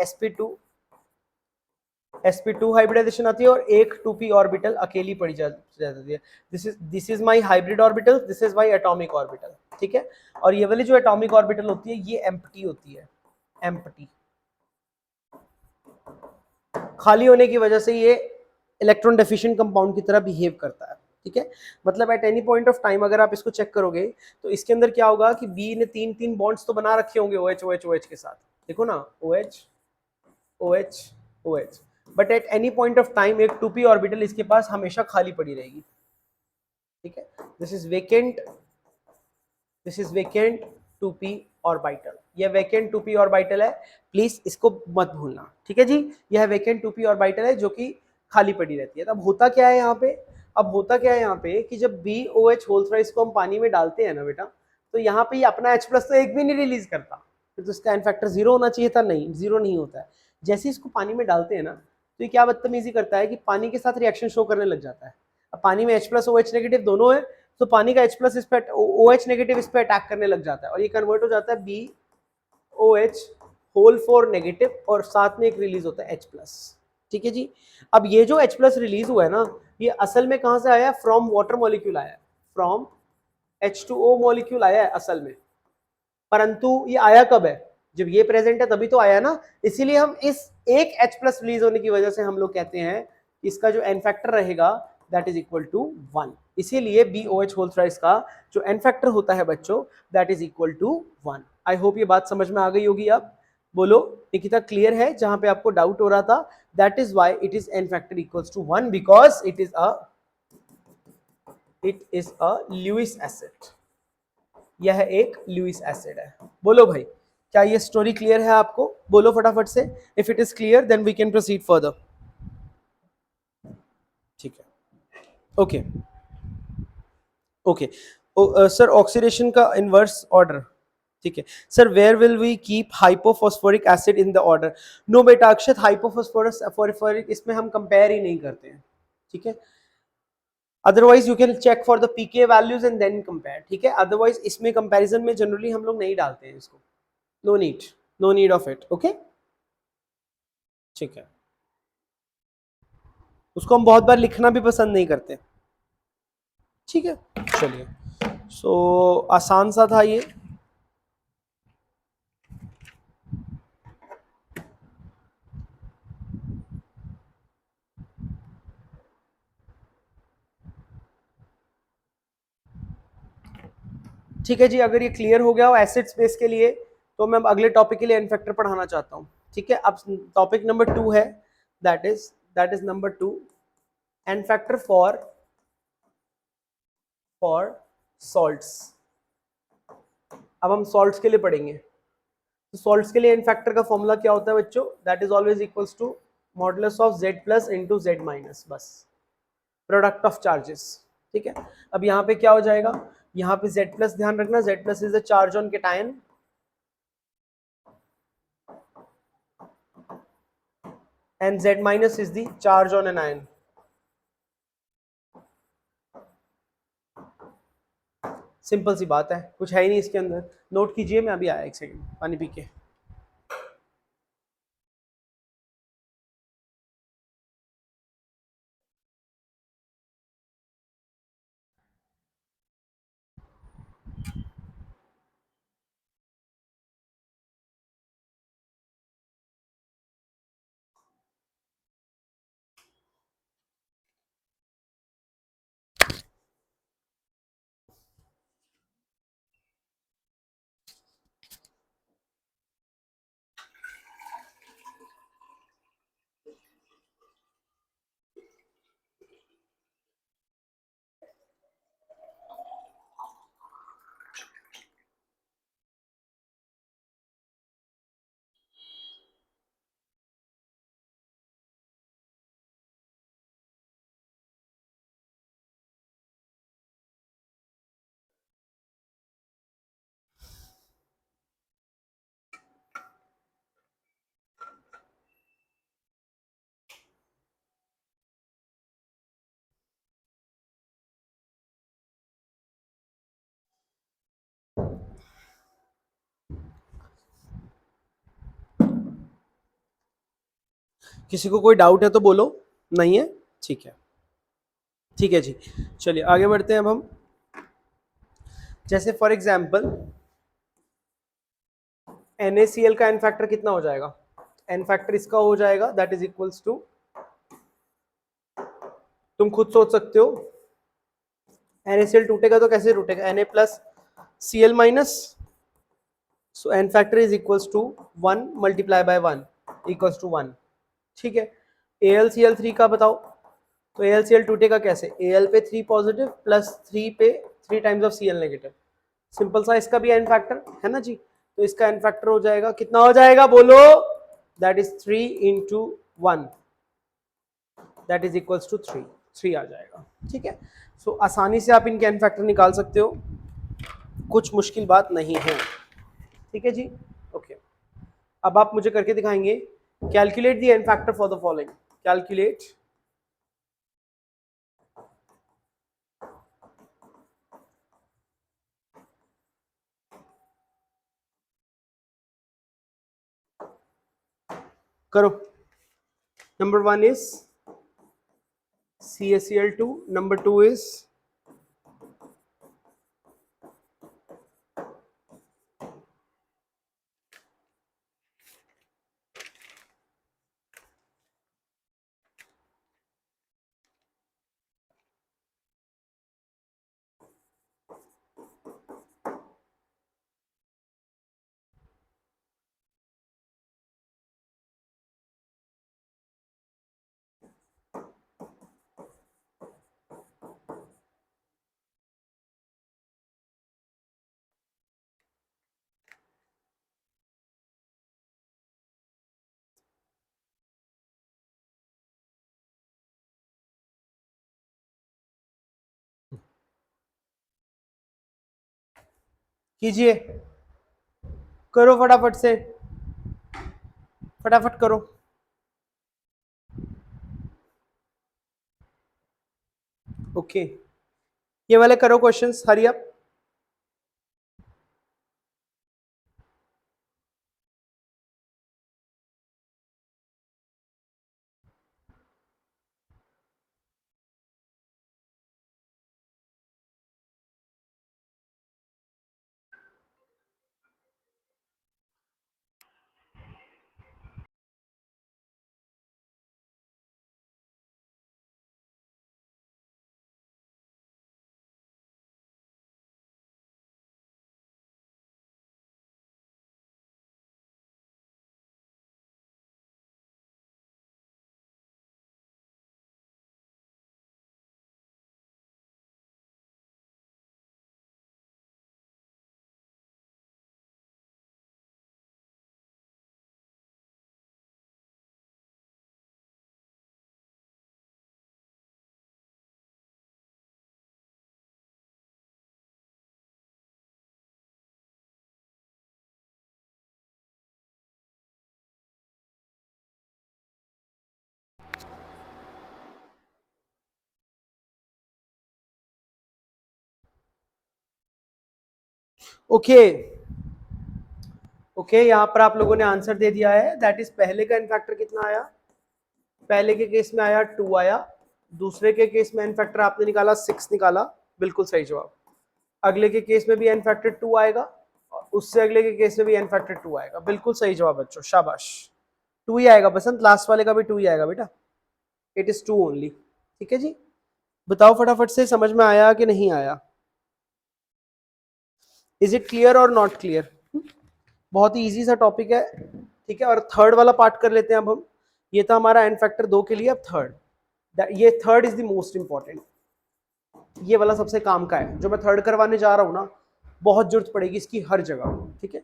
sp2 हाइब्रिडाइजेशन आती है, और एक 2p ऑर्बिटल अकेली पड़ी जाती है। This is my hybrid orbital, this is my atomic orbital. ठीक है, और ये वाली जो एटॉमिक ऑर्बिटल होती है ये एम्प्टी होती है, एम्प्टी। खाली होने की वजह से ये इलेक्ट्रॉन डेफिशिएंट कंपाउंड की तरह बिहेव करता है, ठीक है। मतलब at any point of time अगर आप इसको चेक करोगे तो इसके अंदर क्या होगा कि बी ने तीन तीन बॉन्ड्स तो बना रखे होंगे OH OH OH के साथ, देखो ना OH OH OH, but at any point of time एक 2p ऑर्बिटल इसके पास हमेशा खाली पड़ी रहेगी, ठीक है। This is vacant, this is vacant 2p orbital, यह वेकेंट 2p ऑर्बिटल है, प्लीज इसको मत भूलना, ठीक है जी। यह वेकेंट 2p ऑर्बिटल है जो कि खाली पड़ी रहती है। तब होता क्या है यहाँ पे, अब होता क्या है यहाँ पे कि जब BOH होल थ्राइस को हम पानी में डालते हैं ना बेटा, तो यहाँ पे ये अपना H प्लस तो एक भी नहीं रिलीज करता, तो इसका एन फैक्टर 0 होना चाहिए था, नहीं 0 नहीं होता है। जैसे इसको पानी में डालते हैं ना तो ये क्या बदतमीजी करता है कि पानी के साथ रिएक्शन शो करने लग जाता है। अब पानी में H प्लस OH नेगेटिव दोनों है, तो पानी का H प्लस इस पे OH नेगेटिव इस पे अटैक करने लग जाता है और ये कन्वर्ट हो जाता है BOH होल 4 नेगेटिव और साथ में एक रिलीज होता है H प्लस, ठीक है जी। अब ये जो H प्लस रिलीज हुआ है ना, ये असल में कहां से आया है, फ्रॉम वाटर मॉलिक्यूल आया है, फ्रॉम H2O मॉलिक्यूल आया है असल में, परंतु ये आया कब है, जब ये प्रेजेंट है तभी तो आया ना। इसीलिए हम इस एक H प्लस रिलीज होने की वजह से हम लोग कहते हैं इसका जो एन फैक्टर रहेगा दैट इज इक्वल टू 1। इसीलिए BOH होल थ्राइस का जो एन फैक्टर होता है बच्चों that is equal to 1। I hope ये बात समझ में आ गई होगी। अब बोलो निकिता, क्लियर है? जहां पे आपको डाउट हो रहा था, that is why it is n factor equals to 1 because it is a Lewis acid, यह एक ल्यूइस एसिड है। बोलो भाई, क्या ये स्टोरी क्लियर है आपको? बोलो फटाफट से। If it is clear then we can proceed further, ठीक है। ओके ओके सर, ऑक्सीडेशन का इनवर्स ऑर्डर, ठीक है sir. Where will we keep hypophosphoric acid in the order? No बेटा अक्षत, हाइपोफॉस्फोरिक इसमें हम कंपेयर ही नहीं करते हैं, ठीक है। Otherwise you can check for the pK values and then compare, ठीक है। अदरवाइज इसमें कंपैरिजन में जनरली हम लोग नहीं डालते हैं इसको, no need, no need of it, okay, ठीक है। उसको हम बहुत बार लिखना भी पसंद नहीं करते, ठीक है। चलिए, सो आसान सा था ये। ठीक है जी, अगर ये क्लियर हो गया हो एसिड स्पेस के लिए तो मैं अगले टॉपिक के लिए एन फैक्टर पढ़ाना चाहता हूँ, ठीक है। अब टॉपिक नंबर 2 है, that is number 2, n factor for salts. अब हम सॉल्ट्स के लिए पढ़ेंगे, तो सॉल्ट्स के लिए एन फैक्टर का फॉर्मूला क्या होता है बच्चों? That is always equals to modulus of Z plus into Z minus, बस प्रोडक्ट ऑफ चार्जेस, ठीक है। अब यहाँ पे क्या हो जाएगा, यहाँ पे Z प्लस ध्यान रखना, Z plus is the charge on cation and Z minus is the charge on an ion। Simple सी बात है, कुछ है ही नहीं इसके अंदर। नोट कीजिए, मैं अभी आया, एक सेकंड पानी पी के। किसी को कोई डाउट है तो बोलो, नहीं है, ठीक है, ठीक है जी। चलिए आगे बढ़ते हैं अब हम। जैसे फॉर एग्जांपल NaCl का एन फैक्टर कितना हो जाएगा? एन फैक्टर इसका हो जाएगा, दैट इज इक्वल्स टू, तुम खुद सोच सकते हो, NaCl टूटेगा तो कैसे टूटेगा, Na plus Cl minus, so n factor is equals to 1 multiply by 1 equals to 1। ठीक है, AlCl3 का बताओ, तो AlCl टूटेगा कैसे, Al पे 3 पॉजिटिव प्लस 3 पे 3 times of Cl negative, simple सा, इसका भी एन फैक्टर है ना जी, तो इसका एन फैक्टर हो जाएगा, कितना हो जाएगा बोलो, that is 3 into 1, that is equals to 3 आ जाएगा। ठीक है, सो आसानी से आप इनके एन फैक्टर निकाल सकते हो, कुछ मुश्किल बात नहीं है। ठीक है जी, ओके। अब आप मुझे करके दिखाएंगे, calculate the n factor for the following, calculate करो। Number 1 is CaCl2, number 2 is कीजिए, करो फटाफट से, फटाफट करो। ओके, ये वाले करो questions, hurry up. Okay okay, यहाँ पर आप लोगों ने आंसर दे दिया है, दैट इज पहले का एन फैक्टर कितना आया, पहले के केस में आया 2 आया, दूसरे के केस में एन फैक्टर आपने निकाला 6 निकाला, बिल्कुल सही जवाब। अगले के केस में भी एन फैक्टर 2 आएगा, और उससे अगले के केस में भी एन फैक्टर 2 आएगा, बिल्कुल सही जवाब बच्चों, शाबाश। 2 ही आएगा बसंत, लास्ट वाले का भी 2 ही आएगा बेटा, इट इज 2 ओनली। ठीक है जी, बताओ फटाफट से, समझ में आया कि नहीं आया, इज इट क्लियर और नॉट क्लियर। बहुत ही इजी सा टॉपिक है। ठीक है, और थर्ड वाला पार्ट कर लेते हैं अब हम, ये था हमारा एन फैक्टर 2 के लिए, अब थर्ड, ये third is the most important, ये वाला सबसे काम का है, जो मैं थर्ड करवाने जा रहा हूं ना, बहुत जरूरत पड़ेगी इसकी हर जगह। ठीक है,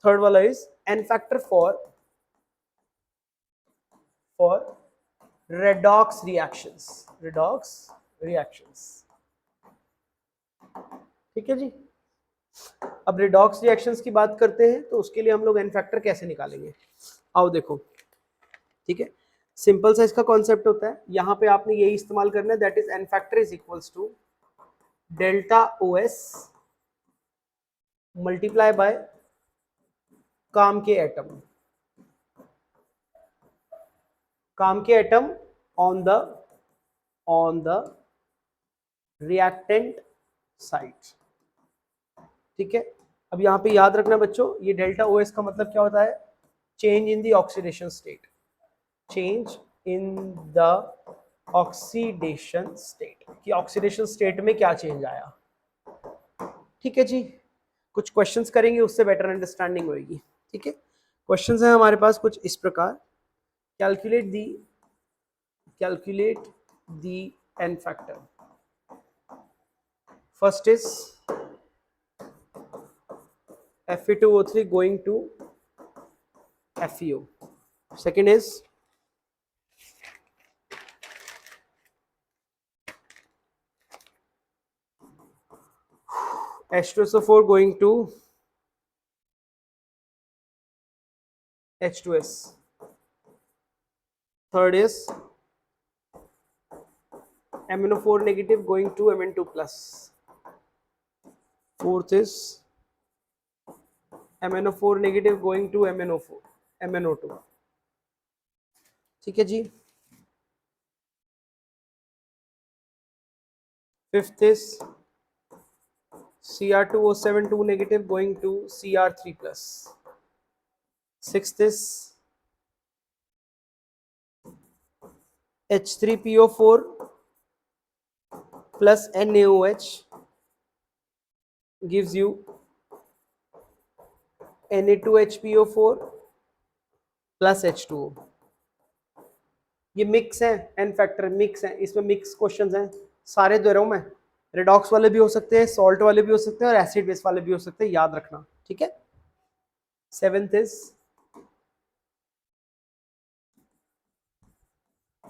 थर्ड वाला is n factor for redox reactions, redox reactions. ठीक है जी, अब रेडॉक्स रिएक्शंस की बात करते हैं, तो उसके लिए हम लोग एन फैक्टर कैसे निकालेंगे, आओ देखो। ठीक है, सिंपल सा इसका कॉन्सेप्ट होता है, यहां पे आपने यही इस्तेमाल करना है, that is n factor is equals to delta OS multiply by काम के एटम, काम के atom on the reactant side. ठीक है, अब यहां पे याद रखना बच्चों, ये डेल्टा ओएस का मतलब क्या होता है, change in the oxidation state, change in the oxidation state, कि ऑक्सीडेशन स्टेट में क्या चेंज आया। ठीक है जी, कुछ क्वेश्चंस करेंगे, उससे बेटर अंडरस्टैंडिंग होगी। ठीक है, क्वेश्चंस हैं हमारे पास कुछ इस प्रकार। Calculate the n factor. First is Fe2O3 going to FeO. Second is H2SO4 going to H2S. Third is MnO4 negative going to Mn2 plus. Fourth is MnO4 negative going to MnO2. ठीक है जी। Fifth is Cr2O7 2 negative going to Cr3 plus. Sixth is H3PO4 plus NaOH gives you Na2HPO4 plus H2O। ये mix है, N factor mix है, इसमें mix questions हैं, सारे दे रहा हूं मैं। रेडॉक्स वाले भी हो सकते हैं, सॉल्ट वाले भी हो सकते हैं और एसिड बेस वाले भी हो सकते हैं, याद रखना। ठीक है। Seventh is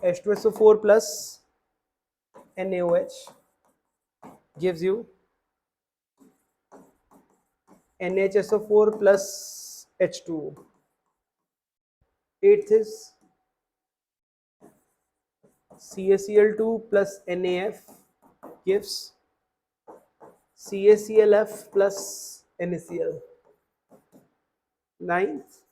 H2SO4 plus NaOH gives you NHSO4 plus H2O। Eighth is CaCl2 plus NaF gives CaClF plus NaCl। Ninth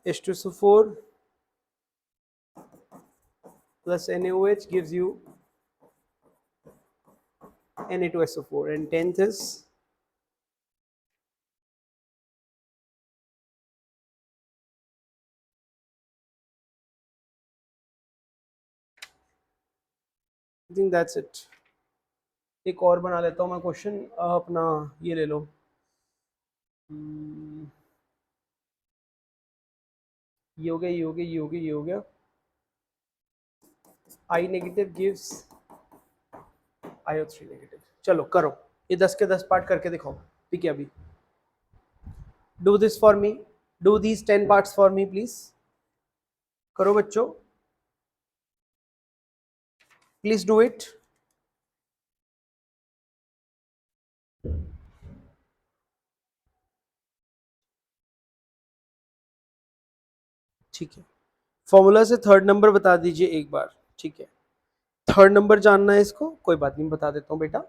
H2SO4 plus NaOH gives you Na2SO4, and 10th is I think that's it। एक और बना लेता हूँ मैं question, अपना ये ले लो। ये हो गया, ये हो गया, ये हो गया, ये हो गया। I negative gives IO3 negative. चलो करो, ये 10 के 10 पार्ट करके दिखाओ। ठीक है, अभी do this for me, do these 10 parts for me please. करो बच्चों, प्लीज डू इट। ठीक है, फॉर्मूला से थर्ड नंबर बता दीजिए एक बार। ठीक है, थर्ड नंबर जानना है इसको, कोई बात नहीं, बता देता हूँ बेटा।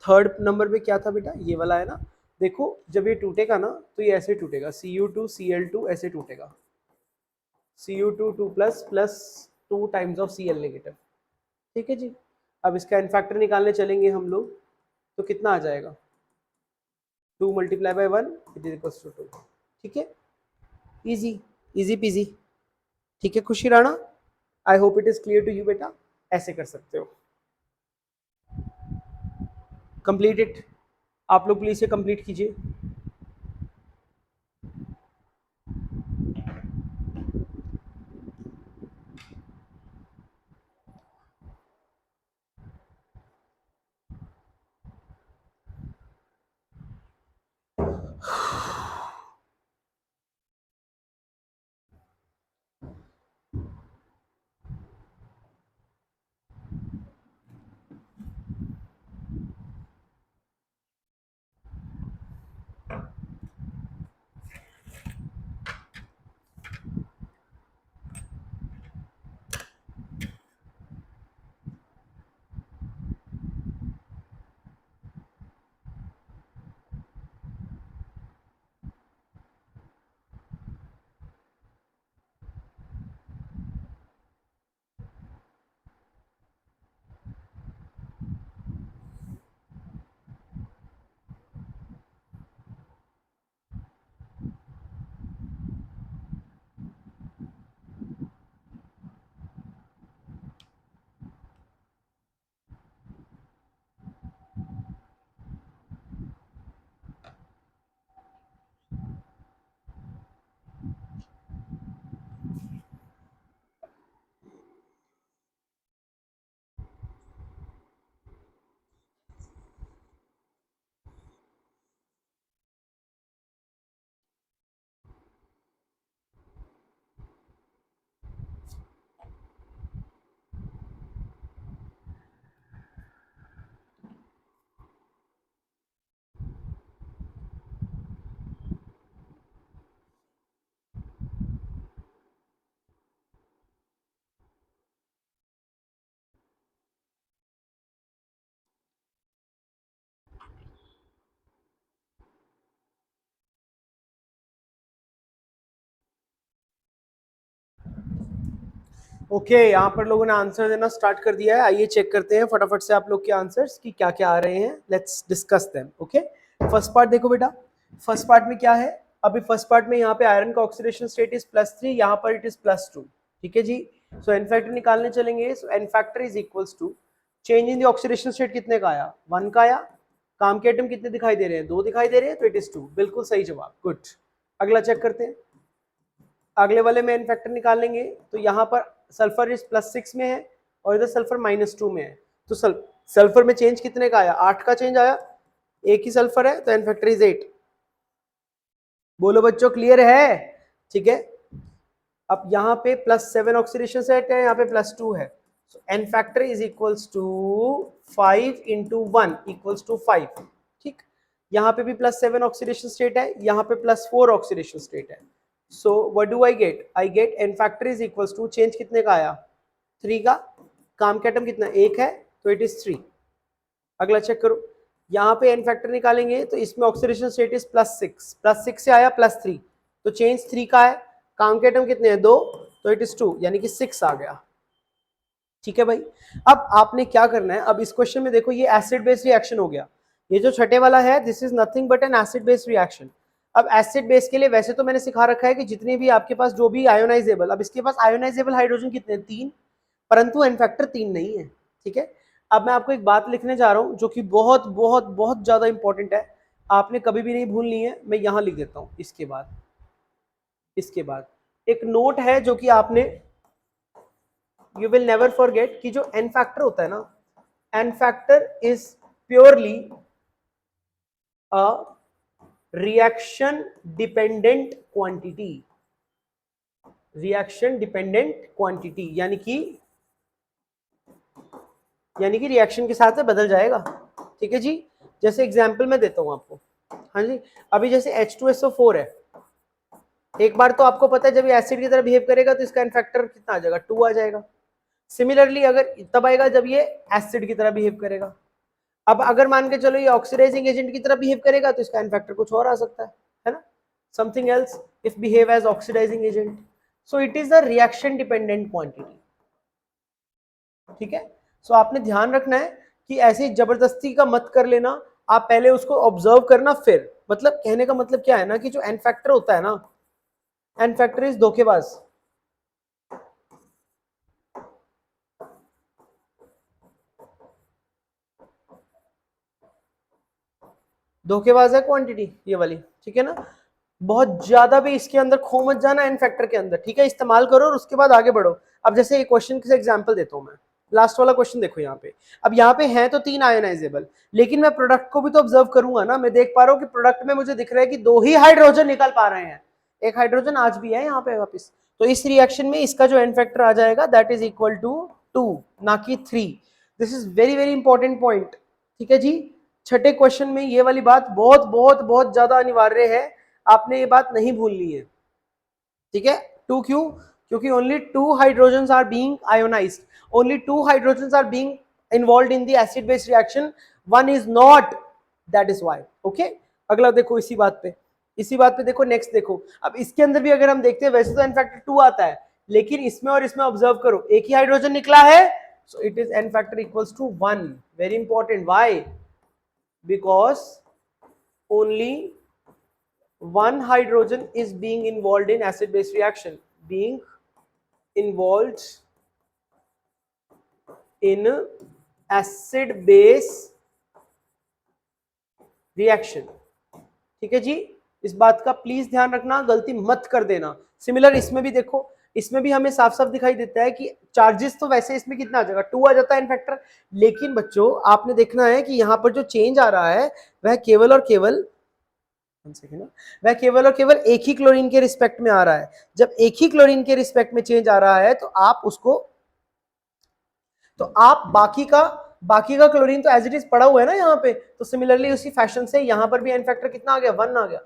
थर्ड नंबर पे क्या था बेटा, ये वाला है ना। देखो जब ये टूटेगा ना तो ये ऐसे टूटेगा, Cu2 Cl2 ऐसे टूटेगा, Cu2 2 plus plus 2 times of Cl negative. ठीक है जी। अब इसका एन फैक्टर निकालने चलेंगे हम लोग, तो कितना आ जाएगा, 2 multiply by 1 it is equals to 2। ठीक है, इजी, इजी पीजी। ठीक है Khushi Rana, I hope it is clear to you बेटा। ऐसे कर सकते हो, कंप्लीट इट। आप लोग प्लीज से कंप्लीट कीजिए। ओके यहाँ पर लोगों ने आंसर देना स्टार्ट कर दिया है। आइए चेक करते हैं फटाफट से आप लोग के आंसर्स कि क्या क्या आ रहे हैं। Let's discuss them. Okay, first part देखो बेटा, फर्स्ट पार्ट में क्या है, अभी फर्स्ट पार्ट में यहाँ पे आयरन का ऑक्सीडेशन स्टेट इज +3, यहाँ पर इट इज +2। ठीक है जी, सो एन फैक्टर निकालने चलेंगे। So n factor is equals to change in the oxidation state कितने का आया, 1 का आया। काम के एटम कितने दिखाई दे रहे हैं, 2 दिखाई दे रहे हैं, तो इट इज 2। बिल्कुल सही जवाब, गुड। अगला चेक करते हैं, अगले वाले में एन फैक्टर निकालेंगे तो यहाँ पर सल्फर इज +6 में है और इधर सल्फर -2 में है। तो सल्फर में चेंज कितने का आया, 8 का चेंज आया, एक ही सल्फर है तो एन फैक्टर इज 8। बोलो बच्चों क्लियर है? ठीक है, अब यहाँ पे +7 ऑक्सीडेशन सेट है, यहाँ पे +2 है। So n factor is equals to 5 × 1 = 5। ठीक, यहाँ पे भी +7 ऑक्सीडेशन स्टेट है, यहाँ पे +4 ऑक्सीडेशन स्टेट है। So what do I get, I get n factor is equals to change कितने का आया, 3 का। काम का एटम कितना, 1 है, तो इट इज 3। अगला चेक करो, यहाँ पे एन फैक्टर निकालेंगे तो इसमें ऑक्सीडेशन स्टेट इज +6 से आया +3, तो चेंज 3 का है। काम के एटम कितने हैं, 2, तो इट इज 2, यानी कि 6 आ गया। ठीक है भाई, अब आपने क्या करना है, अब इस क्वेश्चन में देखो ये एसिड बेस रिएक्शन हो गया। ये जो छठे वाला है this is nothing but N acid base reaction. अब एसिड बेस के लिए वैसे तो मैंने सिखा रखा है कि जितने भी आपके पास जो भी आयोनाइजेबल, अब इसके पास आयोनाइजेबल हाइड्रोजन कितने हैं, 3, परंतु एन फैक्टर 3 नहीं है। ठीक है, अब मैं आपको एक बात लिखने जा रहा हूं जो कि बहुत बहुत बहुत ज्यादा इंपॉर्टेंट है, आपने कभी भी नहीं भूलनी है। मैं यहां लिख देता हूं, इसके बाद एक नोट है जो कि आपने, यू विल नेवर फॉरगेट कि जो एन फैक्टर होता है ना, n factor is purely a reaction dependent quantity. Reaction dependent quantity यानी कि रिएक्शन के साथ में बदल जाएगा। ठीक है जी, जैसे एग्जांपल मैं देता हूं आपको। हाँ जी, अभी जैसे H2SO4 है, एक बार तो आपको पता है जब ये एसिड की तरह बिहेव करेगा तो इसका एन फैक्टर कितना आ जाएगा, 2 आ जाएगा। सिमिलरली अगर तब आएगा जब ये एसिड की तरह बिहेव करेगा। अब अगर मान के चलो ये ऑक्सीडाइजिंग एजेंट की तरह बिहेव करेगा तो इसका एन फैक्टर कुछ और आ सकता है ना, something else if behave as oxidizing agent. So it is a reaction dependent quantity. ठीक है, सो आपने ध्यान रखना है कि ऐसी जबरदस्ती का मत कर लेना, आप पहले उसको ऑब्जर्व करना, फिर मतलब कहने का मतलब क्या है ना कि जो एन फैक्टर होता है ना, एन फैक्टर इज धोखेबाज। धोखेबाज है क्वांटिटी ये वाली। ठीक है ना, बहुत ज्यादा भी इसके अंदर खो मत जाना एन फैक्टर के अंदर। ठीक है, इस्तेमाल करो और उसके बाद आगे बढ़ो। अब जैसे एक क्वेश्चन से एग्जांपल देता हूं मैं, लास्ट वाला क्वेश्चन देखो यहाँ पे। अब यहाँ पे है तो 3 आयोनाइजेबल, लेकिन मैं प्रोडक्ट को भी तो ऑब्जर्व करूंगा ना। मैं देख पा रहा हूँ कि प्रोडक्ट में मुझे दिख रहा है कि 2 ही हाइड्रोजन निकल पा रहे हैं, एक हाइड्रोजन आज भी है यहाँ पे वापिस। तो इस रिएक्शन में इसका जो एन फैक्टर आ जाएगा दैट इज इक्वल टू 2, ना कि 3। This is very very important point. ठीक है जी, छठे क्वेश्चन में ये वाली बात बहुत बहुत बहुत ज्यादा अनिवार्य है, आपने ये बात नहीं भूलनी है। ठीक है, 2 क्यों, क्योंकि only 2 hydrogen are being ionized, only 2 hydrogen are being involved in the acid base reaction, 1 is not, that is why. Okay, अगला देखो इसी बात पे देखो, नेक्स्ट देखो। अब इसके अंदर भी अगर हम देखते हैं वैसे तो एन फैक्टर 2 आता है, लेकिन इसमें और इसमें ऑब्जर्व करो एक ही हाइड्रोजन निकला है, so it is n factor equals to 1। Very important, why, because only 1 hydrogen is being involved in acid base reaction, being involved in acid base reaction। ठीक है जी, इस बात का प्लीज ध्यान रखना, गलती मत कर देना। सिमिलर इसमें भी देखो, इसमें भी हमें साफ साफ दिखाई देता है कि चार्जेस तो वैसे इसमें कितना आ जाएगा, 2 आ जाता है इन फैक्टर, लेकिन बच्चों आपने देखना है कि यहाँ पर जो चेंज आ रहा है वह केवल और केवल एक ही क्लोरीन के रिस्पेक्ट में आ रहा है। जब एक ही क्लोरीन के रिस्पेक्ट में चेंज आ रहा है तो आप बाकी का क्लोरीन तो एज इट इज पड़ा हुआ है ना यहाँ पे, तो सिमिलरली उसी फैशन से यहाँ पर भी एन फैक्टर कितना आ गया, 1 आ गया।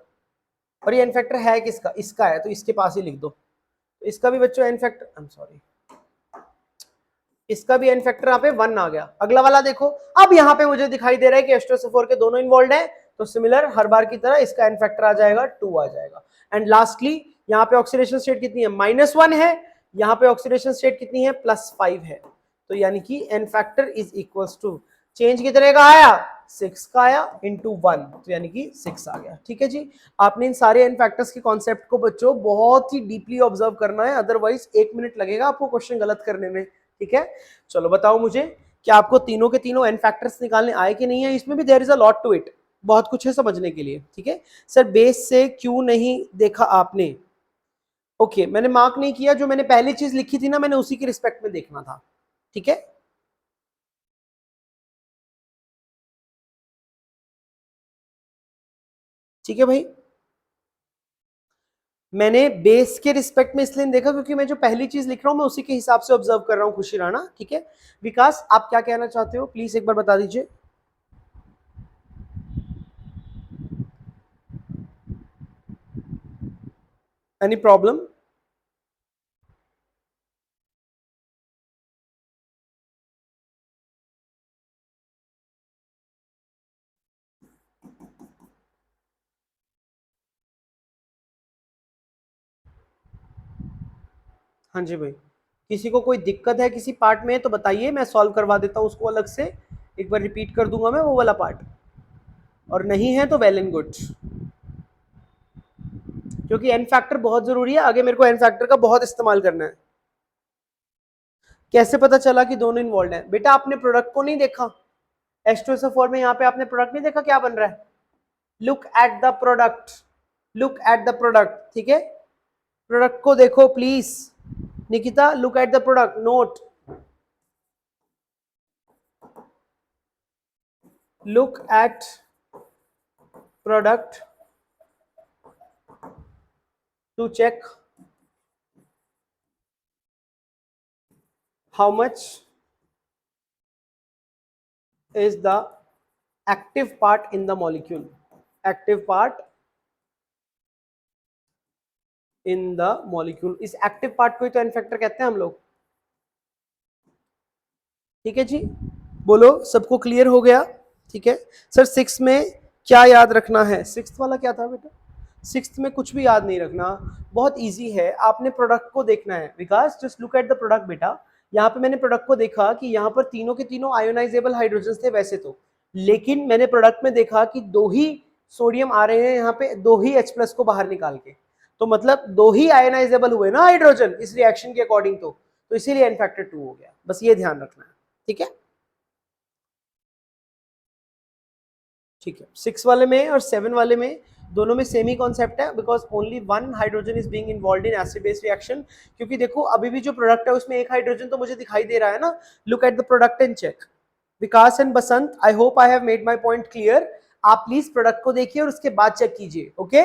और ये एन फैक्टर है किसका, इसका है, तो इसके पास ही लिख दो। तो इसका भी बच्चों n factor, I am sorry, इसका भी एन फैक्टर यहाँ पे 1 आ गया। अगला वाला देखो, अब यहाँ पे मुझे दिखाई दे रहा है कि H2SO4 के दोनों इन्वॉल्व है, तो सिमिलर हर बार की तरह इसका एन फैक्टर आ जाएगा 2 आ जाएगा। एंड लास्टली यहाँ पे ऑक्सीडेशन स्टेट कितनी है, -1 है, यहाँ पे ऑक्सीडेशन स्टेट कितनी है, +5 है, तो यानी कि n factor is equals to change कितने का आया, 6 का आया इंटू 1, तो यानी कि 6 आ गया। ठीक है जी, आपने इन सारे एन फैक्टर्स के कॉन्सेप्ट को बच्चों बहुत ही डीपली ऑब्जर्व करना है, अदरवाइज 1 मिनट लगेगा आपको क्वेश्चन गलत करने में। ठीक है, चलो बताओ मुझे कि आपको तीनों के तीनों एन फैक्टर्स निकालने आए कि नहीं है, इसमें भी there is a lot to it, बहुत कुछ है समझने के लिए। ठीक है सर, बेस से क्यों नहीं देखा आपने, ओके मैंने मार्क नहीं किया, जो मैंने पहली चीज लिखी थी ना, मैंने उसी के रिस्पेक्ट में देखना था। ठीक है, ठीक है भाई, मैंने बेस के रिस्पेक्ट में इसलिए देखा क्योंकि मैं जो पहली चीज लिख रहा हूं मैं उसी के हिसाब से ऑब्जर्व कर रहा हूं खुशी राणा। ठीक है, विकास आप क्या कहना चाहते हो प्लीज एक बार बता दीजिए। Any problem? हाँ जी भाई, किसी को कोई दिक्कत है किसी पार्ट में तो बताइए, मैं सॉल्व करवा देता हूँ उसको अलग से, एक बार रिपीट कर दूंगा मैं वो वाला पार्ट, और नहीं है तो वेल एंड गुड, क्योंकि एन फैक्टर बहुत जरूरी है, आगे मेरे को एन फैक्टर का बहुत इस्तेमाल करना है। कैसे पता चला कि दोनों इन्वॉल्व हैं? बेटा आपने प्रोडक्ट को नहीं देखा, H2SO4 में यहाँ पे आपने प्रोडक्ट नहीं देखा क्या बन रहा है, look at the product, look at the product. ठीक है, प्रोडक्ट को देखो please Nikita, look at the product, note, look at product to check how much is the active part in the molecule, active part in the molecule, इस active part को ही तो N factor कहते हैं हम लोग। ठीक है जी, बोलो सबको क्लियर हो गया? ठीक है सर, 6 में क्या याद रखना है, 6th वाला क्या था बेटा, 6th में कुछ भी याद नहीं रखना, बहुत इजी है, आपने प्रोडक्ट को देखना है। Vikas just look at the product बेटा, यहाँ पे मैंने प्रोडक्ट को देखा कि यहाँ पर तीनों के तीनों आयोनाइजेबल हाइड्रोजन थे वैसे तो, लेकिन मैंने प्रोडक्ट में देखा कि 2 ही सोडियम आ रहे हैं यहाँ पे, 2 ही H+ को बाहर निकाल के, तो मतलब 2 ही आयोनाइजेबल हुए ना हाइड्रोजन इस रिएक्शन के अकॉर्डिंग, तो इसीलिए एन फैक्टर 2 हो गया, बस ये ध्यान रखना है। ठीक है, ठीक है, 6 वाले में और 7 वाले में दोनों में सेम ही कॉन्सेप्ट है, because only 1 hydrogen is being involved in acid base reaction, क्योंकि देखो अभी भी जो प्रोडक्ट है उसमें एक हाइड्रोजन तो मुझे दिखाई दे रहा है ना, look at the product and check. Vikas and Basant, I hope I have made my point clear, आप प्लीज प्रोडक्ट को देखिए और उसके बाद चेक कीजिए। ओके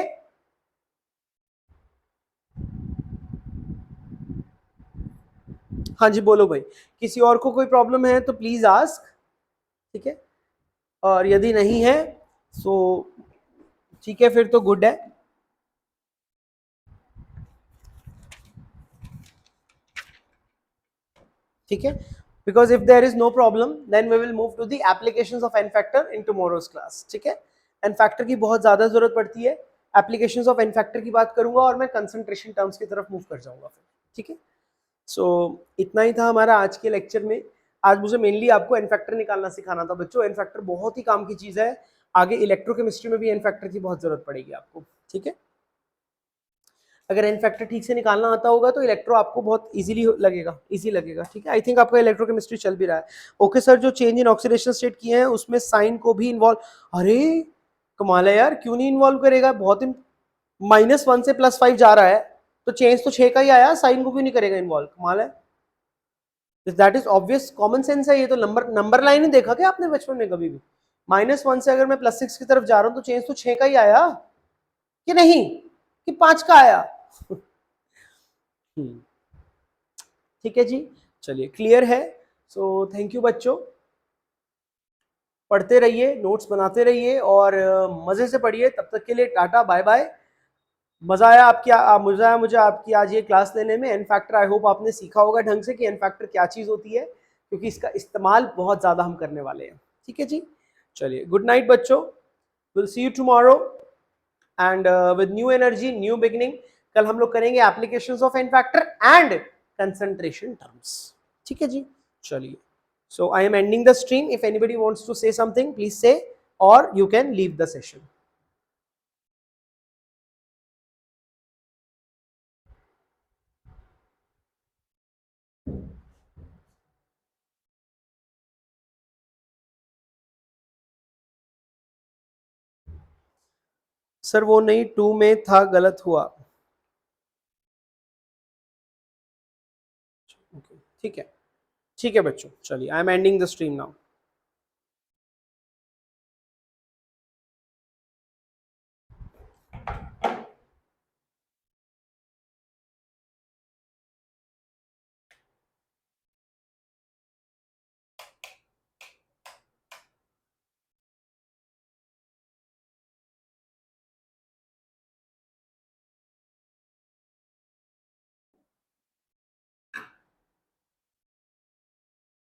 हाँ जी बोलो भाई, किसी और को कोई प्रॉब्लम है तो प्लीज आस्क। ठीक है, और यदि नहीं है सो ठीक है, फिर तो गुड है। ठीक है, because if there is no problem then we will move to the applications of n factor in tomorrow's class। ठीक है, n factor की बहुत ज्यादा जरूरत पड़ती है, applications of n factor की बात करूंगा और मैं concentration terms की तरफ मूव कर जाऊंगा फिर। ठीक है, सो इतना ही था हमारा आज के लेक्चर में। आज मुझे मेनली आपको एन फैक्टर निकालना सिखाना था बच्चों, एन फैक्टर बहुत ही काम की चीज है, आगे इलेक्ट्रोकेमिस्ट्री में भी एन फैक्टर की बहुत जरूरत पड़ेगी आपको। ठीक है, अगर एन फैक्टर ठीक से निकालना आता होगा तो इलेक्ट्रो आपको बहुत इजीली लगेगा, इजी लगेगा। ठीक है, आई थिंक आपका इलेक्ट्रोकेमिस्ट्री चल भी रहा है। ओके सर, जो चेंज इन ऑक्सीडेशन स्टेट किए हैं उसमें साइन को भी इन्वॉल्व, अरे कमाल है यार, क्यों नहीं इन्वॉल्व करेगा, बहुत -1 से +5 जा रहा है, तो चेंज तो 6 का ही आया, साइन को क्यों नहीं करेगा इन्वॉल्व, कमाल है। That is obvious common sense है, ये तो नंबर लाइन ही देखा क्या आपने बचपन में कभी भी, -1 से अगर मैं +6 की तरफ जा रहा हूं तो चेंज तो 6 का ही आया कि नहीं, कि 5 का आया। ठीक है जी, चलिए क्लियर है। सो थैंक यू बच्चों, पढ़ते रहिए, नोट्स बनाते रहिए और मजे से पढ़िए, तब तक के लिए टाटा बाय बाय। मजा आया मुझे आपकी आज ये क्लास लेने में। एन फैक्टर आई होप आपने सीखा होगा ढंग से कि एन फैक्टर क्या चीज होती है, क्योंकि इसका इस्तेमाल बहुत ज्यादा हम करने वाले हैं। ठीक है जी, चलिए गुड नाइट बच्चों, will see you tomorrow and with new energy new beginning. कल हम लोग करेंगे applications of n factor and concentration terms. ठीक है जी, चलिए। So I am ending the stream. If anybody wants to say something please say, और you can leave the session. Sir वो नहीं, 2 में था, गलत हुआ। ठीक है, ठीक है बच्चों, चलिए आई am ending the stream now.